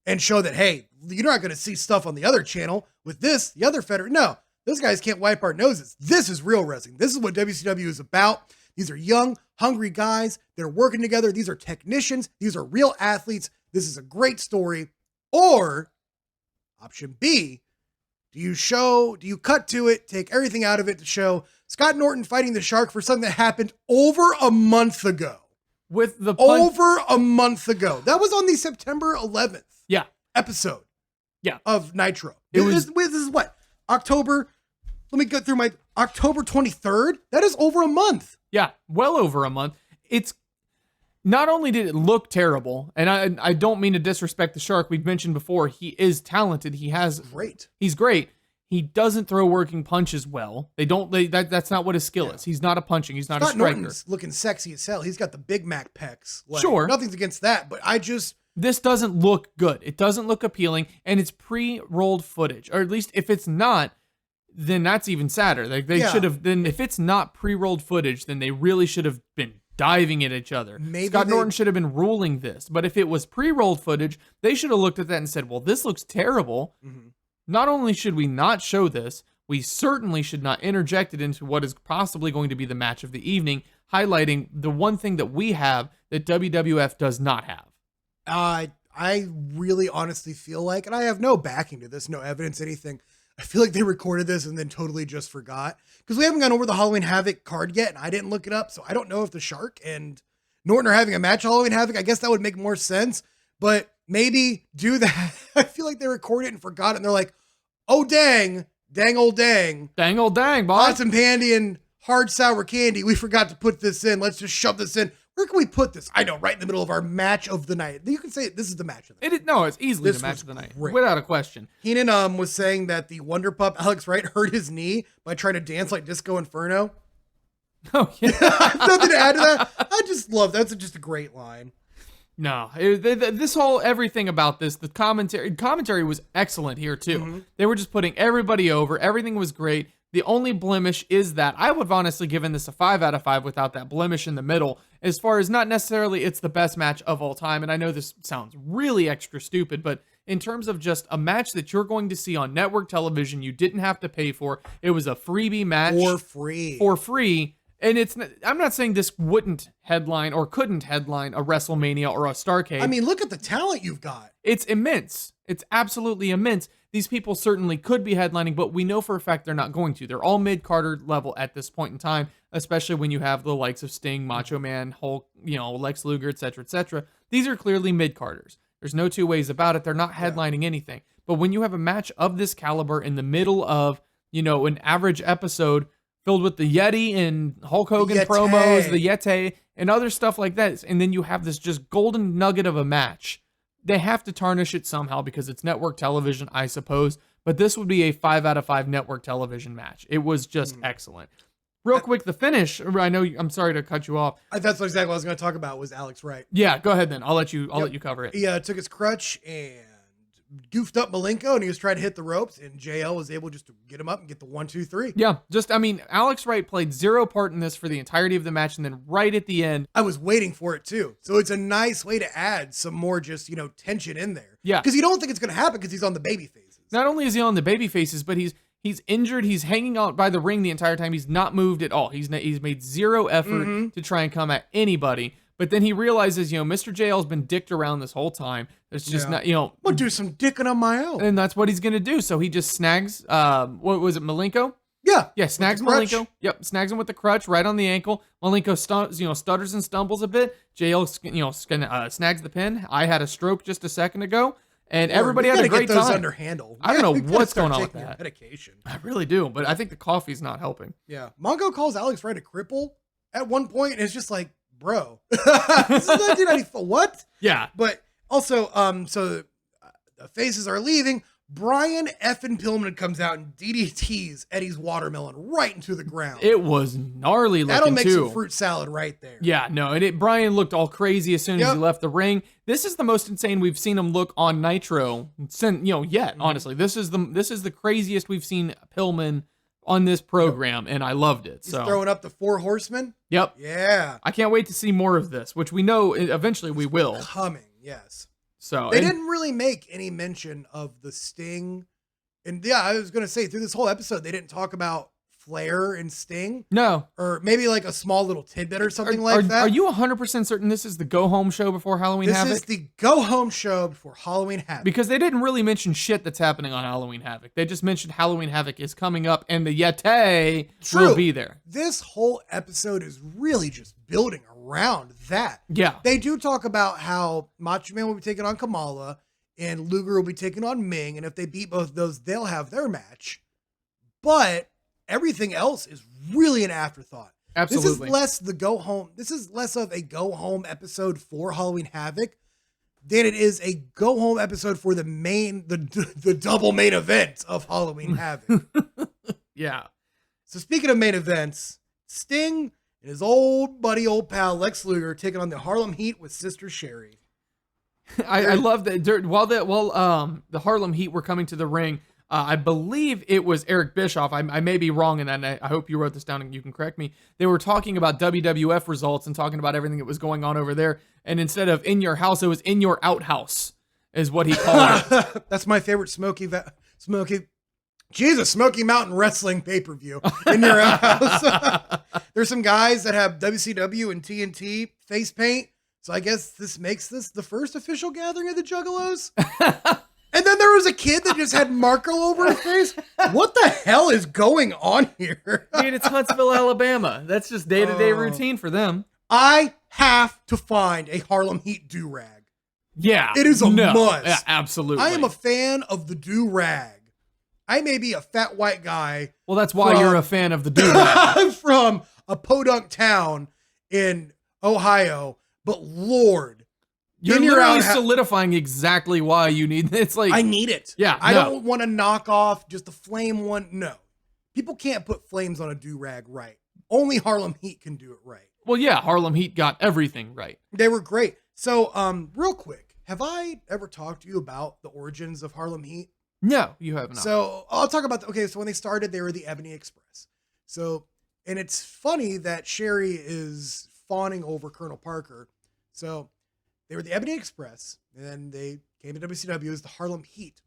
and show that, hey, you're not going to see stuff on the other channel with this, the other federation? No, those guys can't wipe our noses. This is real wrestling. This is what WCW is about. These are young, hungry guys. They're working together. These are technicians. These are real athletes. This is a great story. Or option B, do you cut to it, take everything out of it to show Scott Norton fighting the Shark for something that happened over a month ago? Over a month ago. That was on the September 11th episode of Nitro. This is what? October, let me go through my October 23rd. That is over a month. Yeah, well over a month. It's not only did it look terrible, and I don't mean to disrespect the Shark. We've mentioned before, he is talented. He's great. He doesn't throw working punches well. That's not what his skill is. He's not a punching. He's not a striker. Norton's looking sexy as hell. He's got the Big Mac pecs. Sure. Nothing's against that, but this doesn't look good. It doesn't look appealing, and it's pre-rolled footage, or at least if it's not, then that's even sadder. They should have. Then if it's not pre-rolled footage, then they really should have been diving at each other. Scott Norton should have been ruling this. But if it was pre-rolled footage, they should have looked at that and said, "Well, this looks terrible. Mm-hmm. Not only should we not show this, we certainly should not interject it into what is possibly going to be the match of the evening, highlighting the one thing that we have that WWF does not have." I really honestly feel like, and I have no backing to this, no evidence, anything. I feel like they recorded this and then totally just forgot, because we haven't gone over the Halloween Havoc card yet, and I didn't look it up, so I don't know if the Shark and Norton are having a match Halloween Havoc. I guess that would make more sense, but maybe do that. I feel like they recorded it and forgot it, and they're like, oh, dang old dang, boss. Pots and pandy and hard sour candy. We forgot to put this in. Let's just shove this in. Where can we put this? I know, right in the middle of our match of the night. You can say this is the match of the night. It's easily the match of the night, without a question. Heenan was saying that the Wonder Pup Alex Wright hurt his knee by trying to dance like Disco Inferno. Oh yeah, I have nothing to add to that. I just love that's just a great line. No, this whole everything about this, the commentary was excellent here too. Mm-hmm. They were just putting everybody over. Everything was great. The only blemish is that I would have honestly given this a 5 out of 5 without that blemish in the middle, as far as not necessarily it's the best match of all time. And I know this sounds really extra stupid, but in terms of just a match that you're going to see on network television. You didn't have to pay for. It was a freebie match. For free. And I'm not saying this wouldn't headline or couldn't headline a WrestleMania or a Starrcade. I mean, look at the talent you've got. It's immense. It's absolutely immense. These people certainly could be headlining, but we know for a fact they're not going to. They're all mid-carder level at this point in time, especially when you have the likes of Sting, Macho Man, Hulk, Lex Luger, etc., etc. These are clearly mid-carders. There's no two ways about it. They're not headlining anything. But when you have a match of this caliber in the middle of, an average episode filled with the Yeti and Hulk Hogan promos, the Yeti, and other stuff like that, and then you have this just golden nugget of a match, they have to tarnish it somehow because it's network television, I suppose. But this would be a 5 out of 5 network television match. It was just excellent. Real quick, the finish. I know. I'm sorry to cut you off. That's exactly what I was going to talk about. Was Alex Wright? Yeah, go ahead then. I'll let you cover it. He took his crutch and goofed up Malenko, and he was trying to hit the ropes, and JL was able just to get him up and get the 1, 2, 3. Yeah, Alex Wright played zero part in this for the entirety of the match, and then right at the end, I was waiting for it too. So it's a nice way to add some more just tension in there. Yeah, because you don't think it's going to happen because he's on the baby faces. Not only is he on the baby faces, but he's injured. He's hanging out by the ring the entire time. He's not moved at all. He's made zero effort to try and come at anybody. But then he realizes, Mr. JL's been dicked around this whole time. It's just not, I'll do some dicking on my own. And that's what he's going to do. So he just snags, what was it, Malenko? Yeah, snags Malenko. Yep, snags him with the crutch right on the ankle. Malenko stutters and stumbles a bit. JL, snags the pin. I had a stroke just a second ago. And everybody had a great time. Under handle. I don't know what's going on with that. Medication. I really do, but I think the coffee's not helping. Yeah. Mongo calls Alex Wright a cripple at one point, and it's just like, bro, this is 1994. What? Yeah. But also, so the faces are leaving. Brian effing Pillman comes out and DDTs Eddie's watermelon right into the ground. It was gnarly looking. That'll make some fruit salad right there. Yeah, no, and Brian looked all crazy as soon as he left the ring. This is the most insane we've seen him look on Nitro since yet. Honestly, this is the craziest we've seen Pillman on this program, and I loved it. He's throwing up the 4 horsemen. Yep. Yeah. I can't wait to see more of this, which we know eventually we will. Coming. Yes. So they didn't really make any mention of the Sting. And yeah, I was going to say through this whole episode, they didn't talk about Flair and Sting. No. Or maybe like a small little tidbit or something like that. Are you 100% certain this is the go-home show before Halloween Havoc? This is the go-home show before Halloween Havoc. Because they didn't really mention shit that's happening on Halloween Havoc. They just mentioned Halloween Havoc is coming up and the Yeti will be there. This whole episode is really just building around that. Yeah. They do talk about how Macho Man will be taking on Kamala and Luger will be taking on Ming. And if they beat both of those, they'll have their match. But everything else is really an afterthought. Absolutely. This is less the go home. This is less of a go home episode for Halloween Havoc than it is a go home episode for the double main event of Halloween Havoc. Yeah. So speaking of main events, Sting and his old buddy, old pal Lex Luger taking on the Harlem Heat with Sister Sherry. I love that. While the Harlem Heat were coming to the ring, I believe it was Eric Bischoff. I may be wrong in that. And I hope you wrote this down and you can correct me. They were talking about WWF results and talking about everything that was going on over there. And instead of in your house, it was in your outhouse, is what he called it. That's my favorite Smoky Mountain Wrestling pay-per-view in your house. There's some guys that have WCW and TNT face paint. So I guess this makes this the first official gathering of the Juggalos. And then there was a kid that just had marker over his face. What the hell is going on here? Dude, it's Huntsville, Alabama. That's just day-to-day routine for them. I have to find a Harlem Heat do-rag. Yeah. It is a must. Yeah, absolutely. I am a fan of the do-rag. I may be a fat white guy. Well, that's why you're a fan of the do-rag. From a podunk town in Ohio, but Lord, you're literally solidifying exactly why you need it. It's like I need it. Yeah, I don't want to knock off just the flame one. No, people can't put flames on a do-rag right. Only Harlem Heat can do it right. Well, yeah, Harlem Heat got everything right. They were great. So, real quick, have I ever talked to you about the origins of Harlem Heat? No, you have not. So I'll talk about, so when they started, they were the Ebony Express. So, and it's funny that Sherry is fawning over Colonel Parker. So they were the Ebony Express, and then they came to WCW as the Harlem Heat.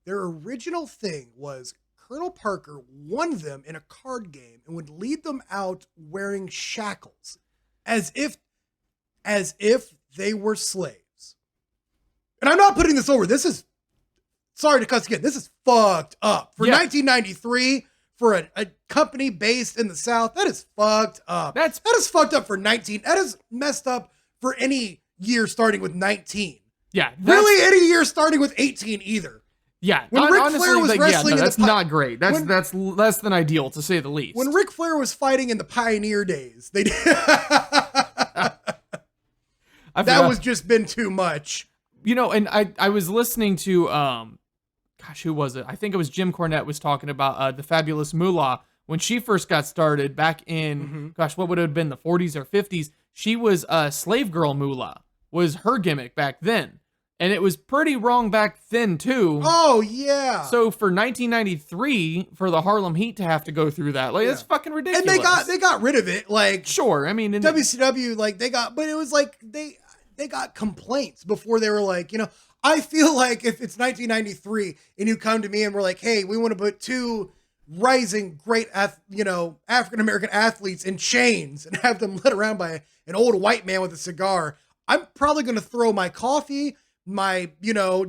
Their original thing was Colonel Parker won them in a card game and would lead them out wearing shackles as if they were slaves. And I'm not putting this over. This is, sorry to cuss again, this is fucked up. For 1993, for a company based in the South, that is fucked up. That is fucked up for 19. That is messed up for any year starting with 19. Yeah. Really any year starting with 18 either. Yeah. When Ric Flair was wrestling that's not great. That's less than ideal, to say the least. When Ric Flair was fighting in the Pioneer days, they did. That was just been too much. You know, and I was listening to, gosh, who was it? I think it was Jim Cornette was talking about the Fabulous Moolah. When she first got started back in, gosh, what would it have been, the 40s or 50s? She was a slave girl Moolah, was her gimmick back then. And it was pretty wrong back then, too. Oh, yeah. So for 1993, for the Harlem Heat to have to go through that, like, that's fucking ridiculous. And they got rid of it. Like, sure, I mean, in WCW, like, but it was like, they got complaints before they were like, you know, I feel like if it's 1993 and you come to me and we're like, hey, we want to put two rising great, African-American athletes in chains and have them led around by an old white man with a cigar, I'm probably going to throw my coffee, my,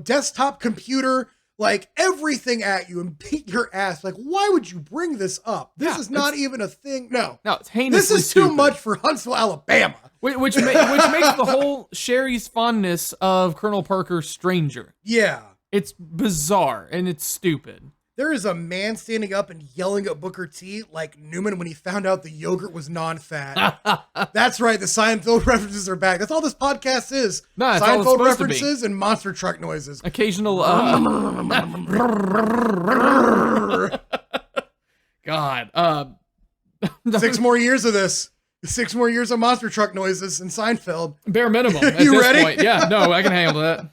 desktop computer, like everything at you and beat your ass. Like, why would you bring this up? This is not even a thing. No, it's heinously This is too much for Huntsville, Alabama. Which makes the whole Sherry's fondness of Colonel Parker stranger. Yeah. It's bizarre and it's stupid. There is a man standing up and yelling at Booker T like Newman when he found out the yogurt was non-fat. That's right. The Seinfeld references are back. That's all this podcast is. No, it's Seinfeld references and monster truck noises. Occasional. God. 6 more years of this. 6 more years of monster truck noises in Seinfeld. Bare minimum. At You this ready? Point. Yeah, no, I can handle that.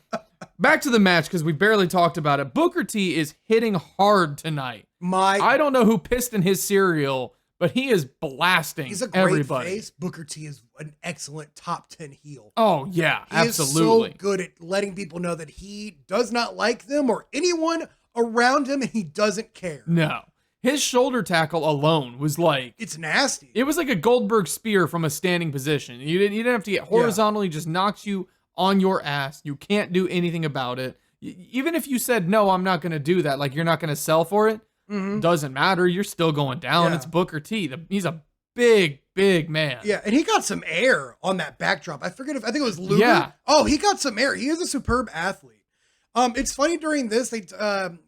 Back to the match, because we barely talked about it. Booker T is hitting hard tonight. I don't know who pissed in his cereal, but he is blasting He's a great everybody. face. Booker T is an excellent top 10 heel. Oh, yeah, absolutely. He is so good at letting people know that he does not like them or anyone around him, and he doesn't care. No. His shoulder tackle alone was like... It's nasty. It was like a Goldberg spear from a standing position. You didn't have to get horizontally, just knocks you on your ass. You can't do anything about it. Even if you said, no, I'm not going to do that, like you're not going to sell for it, doesn't matter. You're still going down. Yeah. It's Booker T. He's a big, big man. Yeah, and he got some air on that backdrop. I think it was Luger. Yeah. Oh, he got some air. He is a superb athlete. It's funny during this,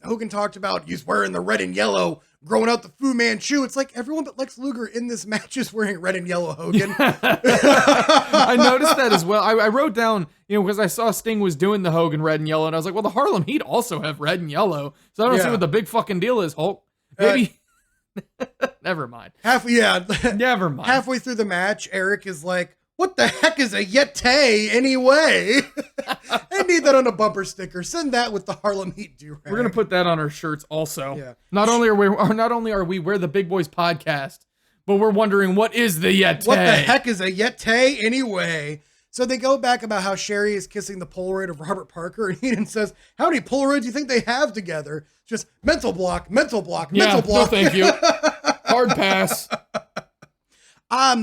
Hogan talked about he's wearing the red and yellow, growing out the Fu Manchu. It's like everyone but Lex Luger in this match is wearing red and yellow, Hogan. I noticed that as well. I wrote down, because I saw Sting was doing the Hogan red and yellow, and I was like, well, the Harlem Heat also have red and yellow, so I don't see what the big fucking deal is, Hulk. Maybe... Never mind. Never mind. Halfway through the match, Eric is like, what the heck is a Yeti anyway? I need that on a bumper sticker. Send that with the Harlem Heat do-rag. We're gonna put that on our shirts also. Yeah. Not only are we We're the Big Boys podcast, but we're wondering what is the Yeti? What the heck is a Yeti anyway? So they go back about how Sherry is kissing the Polaroid of Robert Parker, and Heenan says, how many Polaroids do you think they have together? Just mental block, mental block. No, thank you. Hard pass.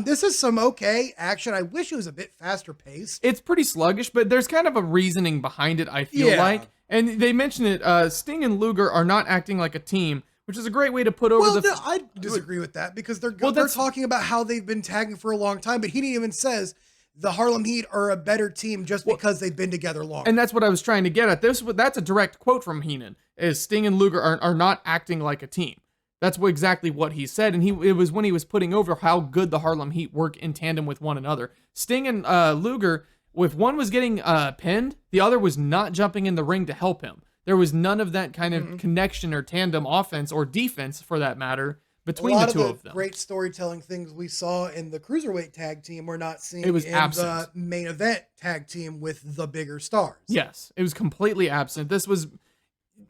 This is some okay action. I wish it was a bit faster paced. It's pretty sluggish, but there's kind of a reasoning behind it, I feel like. And they mention it, Sting and Luger are not acting like a team, which is a great way to put over I disagree with that because they're talking about how they've been tagging for a long time, but he even says the Harlem Heat are a better team just because they've been together long. And that's what I was trying to get at. That's a direct quote from Heenan, is Sting and Luger are not acting like a team. That's exactly what he said, and it was when he was putting over how good the Harlem Heat work in tandem with one another. Sting and Luger, if one was getting pinned, the other was not jumping in the ring to help him. There was none of that kind of connection or tandem offense or defense, for that matter, between the two of them. Great storytelling things we saw in the Cruiserweight tag team we're not seeing in the main event tag team with the bigger stars. Yes, it was completely absent. This was...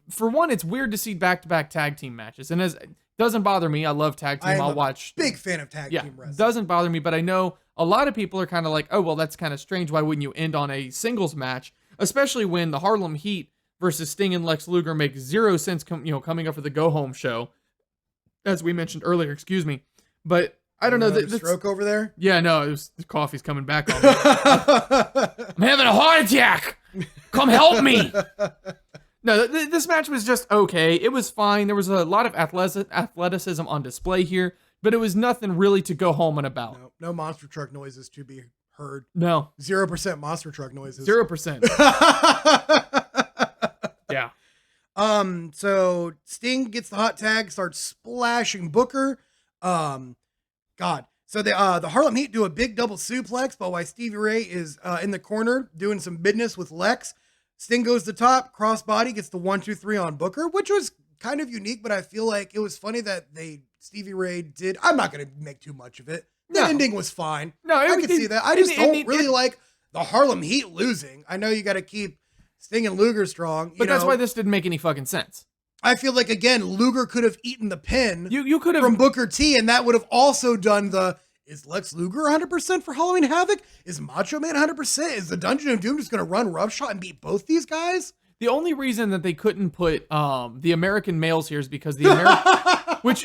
For one, it's weird to see back-to-back tag team matches, and it doesn't bother me. I love tag team. I'll watch. Big fan of tag team wrestling. Doesn't bother me, but I know a lot of people are kind of like, oh, well, that's kind of strange. Why wouldn't you end on a singles match? especially when the Harlem Heat versus Sting and Lex Luger make zero sense coming up for the go-home show, as we mentioned earlier, excuse me. But I don't know. Stroke over there? Yeah, no, the coffee's coming back on me. I'm having a heart attack. Come help me. No, this match was just okay. It was fine. There was a lot of athleticism on display here, but it was nothing really to go home and about. No monster truck noises to be heard. No. 0% monster truck noises. 0%. Yeah. So Sting gets the hot tag, starts splashing Booker. God. So the Harlem Heat do a big double suplex, but while Stevie Ray is in the corner doing some business with Lex, Sting goes to top, crossbody, gets the 1-2-3 on Booker, which was kind of unique, but I feel like it was funny that Stevie Ray did. I'm not going to make too much of it. The ending was fine. No, I can see that. I just don't really like the Harlem Heat losing. I know you got to keep Sting and Luger strong. But that's why this didn't make any fucking sense. I feel like, again, Luger could have eaten the pin you could have from Booker T, and that would have also done is Lex Luger 100% for Halloween Havoc? Is Macho Man 100%? Is the Dungeon of Doom just going to run roughshod and beat both these guys? The only reason that they couldn't put the American males here is because the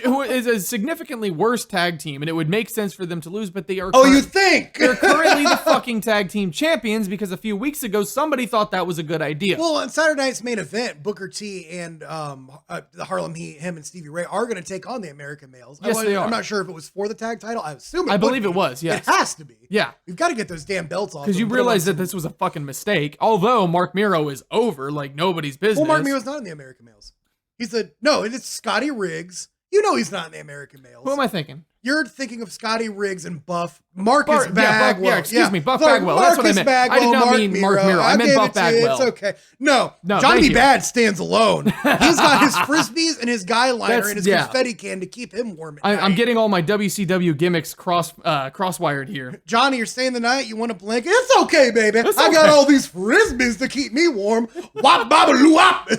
who is a significantly worse tag team, and it would make sense for them to lose, but they are. You think? They're currently the fucking tag team champions because a few weeks ago somebody thought that was a good idea. Well, on Saturday night's main event, Booker T and the Harlem Heat, him and Stevie Ray are going to take on the American males. Yes, they are. I'm not sure if it was for the tag title. I believe it was. Yes, it has to be. Yeah, we've got to get those damn belts off. Because you realize that this was a fucking mistake. Although Mark Miro is over like nobody's business. Well, Mark Miro's not in the American males. It's Scotty Riggs. You know he's not in the American males. Who am I thinking? You're thinking of Scotty Riggs and Buff Marcus Bagwell. Excuse me, Buff Bagwell. That's what I meant. I did not mean Mark Miro. I meant Buff Bagwell. It's okay. No, Johnny B. Bad stands alone. He's got his frisbees and his guy liner and his confetti can to keep him warm. I'm getting all my WCW gimmicks crosswired here. Johnny, you're staying the night. You want a blanket? It's okay, baby. I got all these frisbees to keep me warm. Wop babaloo wop.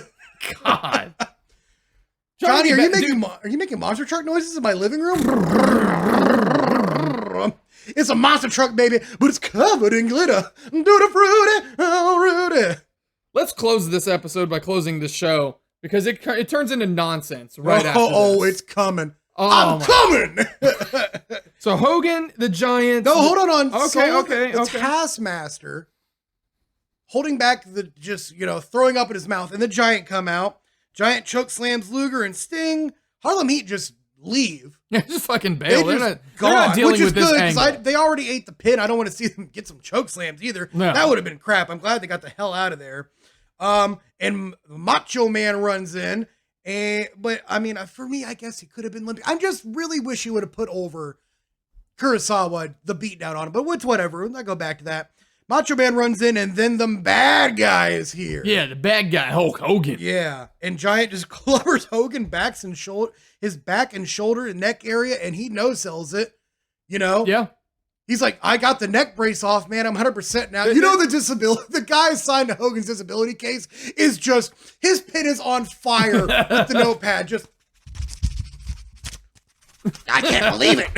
God. Johnny, are you making monster truck noises in my living room? It's a monster truck, baby, but it's covered in glitter. Tutti frutti, oh, Rudy. Let's close this episode by closing the show because it turns into nonsense right after this. Oh, it's coming. I'm coming. So Hogan, the Giant. No, hold on. Okay. The Taskmaster holding back throwing up in his mouth, and the Giant come out. Giant choke slams Luger and Sting. Harlem Heat just leave. Yeah, just fucking bail. They're not dealing with this angle. They already ate the pin. I don't want to see them get some choke slams either. No. That would have been crap. I'm glad they got the hell out of there. And Macho Man runs in. But I mean, for me, I guess he could have been limping. I just really wish he would have put over Kurosawa, the beatdown on him. But whatever. I go back to that. Macho Man runs in, and then the bad guy is here. Yeah, the bad guy, Hulk Hogan. Yeah, and Giant just clubbers Hogan his back and shoulder and neck area, and he no-sells it. Yeah. He's like, I got the neck brace off, man. I'm 100% now. The guy assigned to Hogan's disability case is just, his pin is on fire with the notepad. Just, I can't believe it.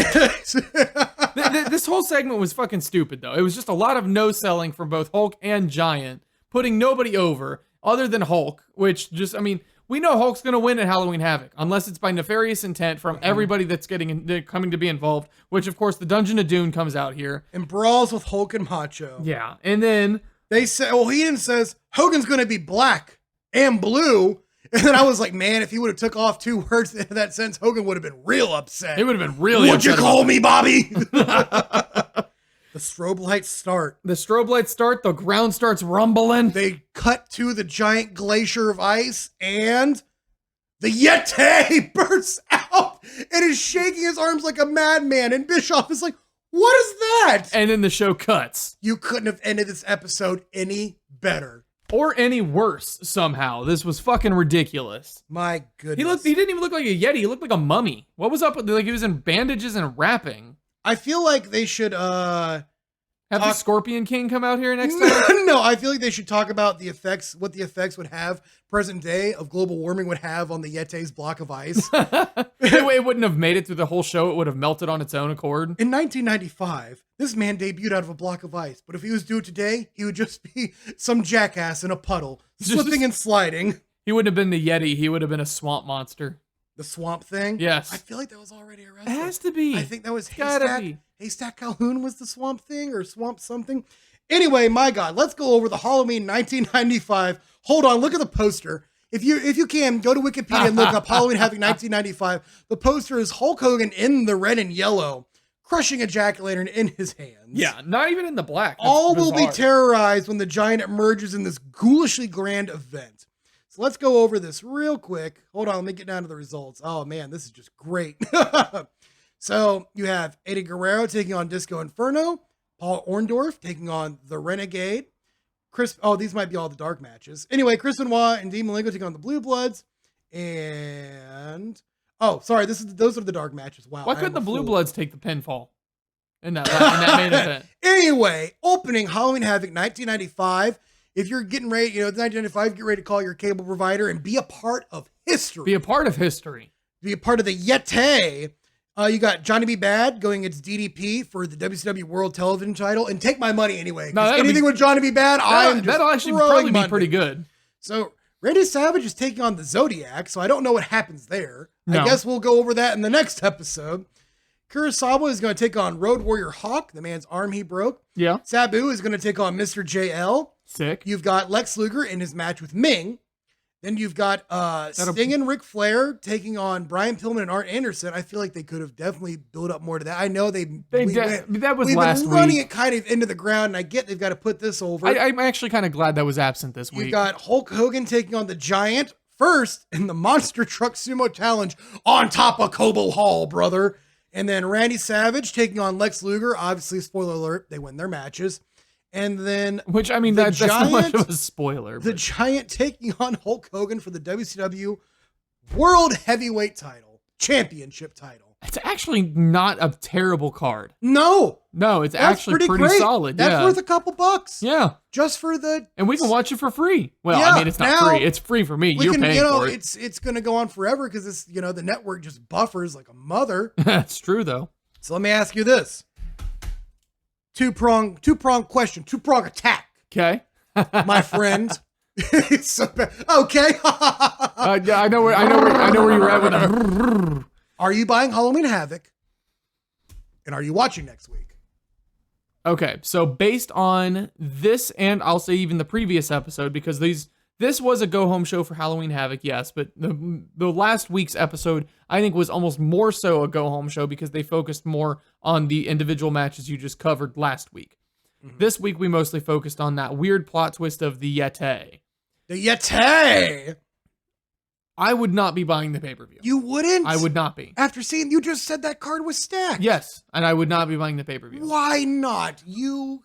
This whole segment was fucking stupid, though. It was just a lot of no-selling from both Hulk and Giant, putting nobody over other than Hulk, which we know Hulk's going to win at Halloween Havoc, unless it's by nefarious intent from everybody that's coming to be involved, which, of course, the Dungeon of Doom comes out here. And brawls with Hulk and Macho. Yeah, and then they say, he says, Hogan's going to be black and blue. And then I was like, man, if he would have took off 2 words in that sense, Hogan would have been real upset. It would have been really upset. What'd you call me, Bobby? The strobe lights start. The ground starts rumbling. They cut to the giant glacier of ice, and the Yeti bursts out and is shaking his arms like a madman. And Bischoff is like, what is that? And then the show cuts. You couldn't have ended this episode any better. Or any worse, somehow. This was fucking ridiculous. My goodness. He didn't even look like a Yeti. He looked like a mummy. What was up with, he was in bandages and wrapping. I feel like they should, Have the Scorpion King come out here next time? No, I feel like they should talk about the effects, what the effects would have present day of global warming would have on the Yete's block of ice. It wouldn't have made it through the whole show. It would have melted on its own accord. In 1995, this man debuted out of a block of ice, but if he was to do it today, he would just be some jackass in a puddle, slipping and sliding. He wouldn't have been the Yeti. He would have been a swamp monster. The swamp thing? Yes. I feel like that was already a wrestler. It has to be. I think that was Haystack. Haystack Calhoun was the swamp thing or swamp something. Anyway, my God, let's go over the Halloween 1995. Hold on, look at the poster. If you can, go to Wikipedia and look up Halloween Havoc 1995. The poster is Hulk Hogan in the red and yellow, crushing a jack-o'-lantern in his hands. Yeah, not even in the black. That's All bizarre. will be terrorized when the giant emerges in this ghoulishly grand event. So let's go over this real quick. Hold on, let me get down to the results. Oh man, this is just great. So you have Eddie Guerrero taking on Disco Inferno, Paul Orndorff taking on the Renegade, these might be all the dark matches. Anyway, Chris Benoit and Dean Malenko taking on the Blue Bloods, and those are the dark matches. Wow. Why couldn't the Blue Bloods take the pinfall in that main event? Anyway, opening Halloween Havoc 1995. If you're getting ready, it's 1995, get ready to call your cable provider and be a part of history. Be a part of history. Be a part of the Yeti. You got Johnny B. Bad going against DDP for the WCW World Television title. And take my money anyway. No, anything with Johnny B. Bad, that'll actually probably be pretty good. So Randy Savage is taking on the Zodiac, so I don't know what happens there. No. I guess we'll go over that in the next episode. Kurosawa is going to take on Road Warrior Hawk, the man's arm he broke. Yeah. Sabu is going to take on Mr. JL. Sick. You've got Lex Luger in his match with Ming. Then you've got Sting and Ric Flair taking on Brian Pillman and Art Anderson. I feel like they could have definitely built up more to that. I know we've been running it kind of into the ground, and I get they've got to put this over. I'm actually kind of glad that was absent this week. You've got Hulk Hogan taking on the Giant first in the Monster Truck Sumo Challenge on top of Cobo Hall, brother. And then Randy Savage taking on Lex Luger. Obviously, spoiler alert, they win their matches. And then, that's not much of a spoiler. The Giant taking on Hulk Hogan for the WCW World Heavyweight title, championship title. It's actually not a terrible card. No, it's actually pretty solid. That's worth a couple bucks. Yeah, just for the, and we can watch it for free. Well, it's not free. It's free for me. You're paying for it. It's going to go on forever because this, the network just buffers like a mother. That's true though. So let me ask you this. Two-prong question, two-prong attack. Okay. My friend. It's so bad. Okay. Yeah, I know where you're at with that. Are you buying Halloween Havoc? And are you watching next week? Okay, so based on this, and I'll say even the previous episode, because this was a go-home show for Halloween Havoc, yes, but the last week's episode, I think, was almost more so a go-home show because they focused more on the individual matches you just covered last week. Mm-hmm. This week, we mostly focused on that weird plot twist of the Yeti. The Yeti! I would not be buying the pay-per-view. You wouldn't? I would not be. After seeing, you just said that card was stacked. Yes, and I would not be buying the pay-per-view. Why not? You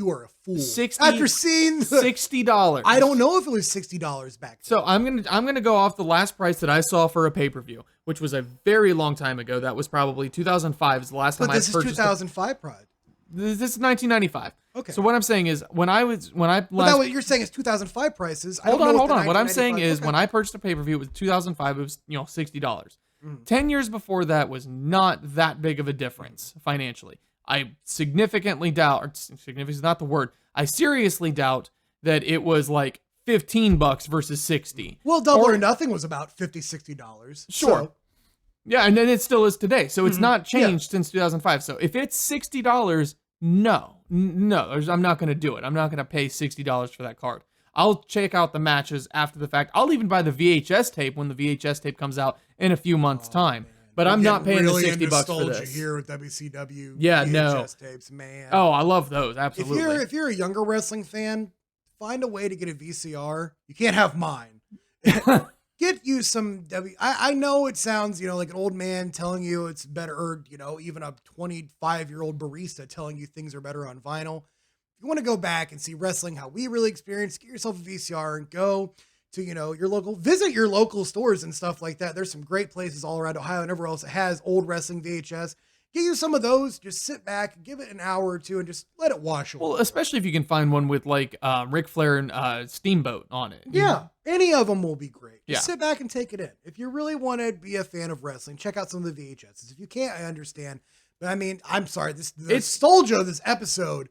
are a fool. After seeing $60. I don't know if it was $60 back then. So I'm gonna go off the last price that I saw for a pay-per-view, which was a very long time ago. That was probably 2005 is the last time I purchased. But this is 2005 Pride. This is 1995. Okay. So what I'm saying is when what you're saying is 2005 prices. Hold on. What I'm saying is when I purchased a pay-per-view, it was 2005. It was $60. Mm. 10 years before that was not that big of a difference financially. I significantly doubt, or significant is not the word, I seriously doubt that it was like $15 versus 60. Well, Double or Nothing was about $50, $60. Sure. So. Yeah, and then it still is today. So it's not changed since 2005. So if it's $60, no, I'm not going to do it. I'm not going to pay $60 for that card. I'll check out the matches after the fact. I'll even buy the VHS tape when the VHS tape comes out in a few months' time. Man. But I'm not paying really the $60 for this. Here with WCW VHS tapes, man. Oh, I love those. Absolutely. If you're a younger wrestling fan, find a way to get a VCR. You can't have mine. Get you some I know it sounds, like an old man telling you it's better, or, even a 25-year-old barista telling you things are better on vinyl. If you want to go back and see wrestling how we really experienced, get yourself a VCR and go to, visit your local stores and stuff like that. There's some great places all around Ohio and everywhere else that has old wrestling VHS. get you some of those. Just sit back, give it an hour or two, and just let it wash away. Well, especially if you can find one with like Ric Flair and Steamboat on it. Yeah, any of them will be great. Just Yeah. sit back and take it in. If you really want to be a fan of wrestling, check out some of the VHSs. If you can't, I understand. But I mean, I'm sorry. The nostalgia of this episode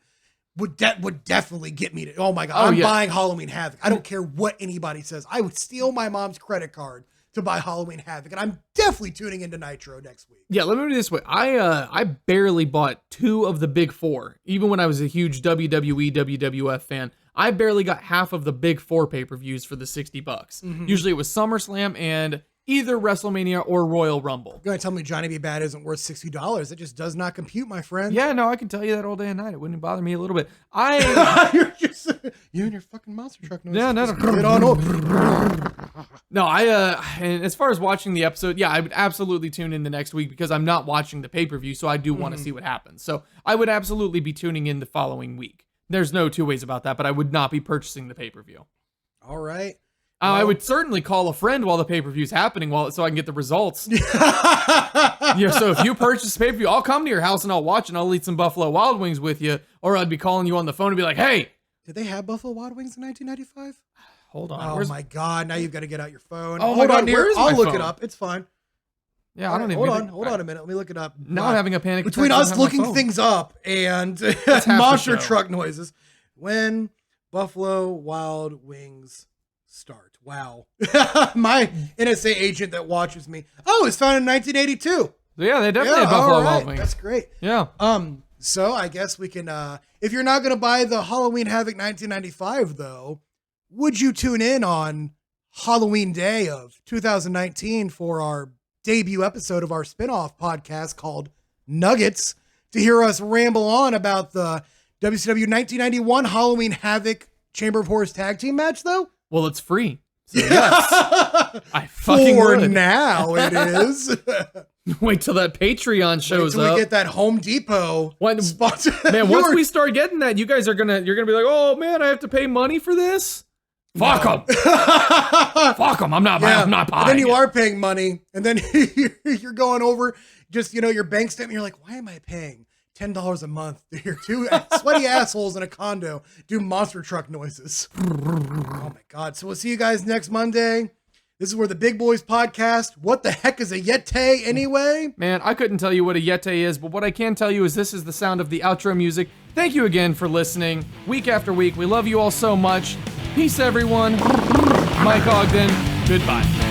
would definitely get me to, oh my God, I'm buying Halloween Havoc. I don't care what anybody says. I would steal my mom's credit card to buy Halloween Havoc, and I'm definitely tuning into Nitro next week. Yeah, let me put it this way. I barely bought 2 of the big 4, even when I was a huge WWE, WWF fan. I barely got half of the big 4 pay-per-views for the $60. Mm-hmm. Usually it was SummerSlam and either WrestleMania or Royal Rumble. You're going to tell me Johnny B. Bad isn't worth $60. It just does not compute, my friend. Yeah, no, I can tell you that all day and night. It wouldn't bother me a little bit. You're just, you and your fucking monster truck noise. Yeah, no. Get on over. No, and as far as watching the episode, yeah, I would absolutely tune in the next week because I'm not watching the pay-per-view, so I do want to see what happens. So I would absolutely be tuning in the following week. There's no two ways about that, but I would not be purchasing the pay-per-view. All right. I would certainly call a friend while the pay-per-view's happening so I can get the results. Yeah, so if you purchase pay-per-view, I'll come to your house and I'll watch and I'll eat some Buffalo Wild Wings with you, or I'd be calling you on the phone and be like, hey. Did they have Buffalo Wild Wings in 1995? Hold on. Oh my God. Now you've got to get out your phone. Oh Hold my on, God, where is I'll my look phone? it up. It's fine. Yeah, All I don't right, even. Hold on a minute. Let me look it up. Now I'm having a panic attack. Between I don't us have my looking phone. things up and half the monster show. truck noises, when Buffalo Wild Wings start. Wow. My NSA agent that watches me. Oh, it's found in 1982. So yeah, they definitely had all Buffalo right. Wild Wings. That's great. Yeah. So I guess we can, if you're not going to buy the Halloween Havoc 1995 though, would you tune in on Halloween Day of 2019 for our debut episode of our spinoff podcast called Nuggets to hear us ramble on about the WCW 1991 Halloween Havoc Chamber of Horrors tag team match though? Well, it's free. So yes. I fucking For would. now it is. Wait till that Patreon shows Until up. we get that Home Depot sponsor. Man, once we start getting that, you guys are you're gonna be like, oh man, I have to pay money for this. Fuck them. Fuck them. I'm not buying. And then you it. are paying money, and then you're going over just your bank statement. You're like, why am I paying $10 a month to hear 2 sweaty assholes in a condo do monster truck noises? Oh my God! So we'll see you guys next Monday. This is where the Big Boys podcast. What the heck is a Yeti anyway? Man, I couldn't tell you what a Yeti is, but what I can tell you is this is the sound of the outro music. Thank you again for listening, week after week. We love you all so much. Peace, everyone. Mike Ogden. Goodbye.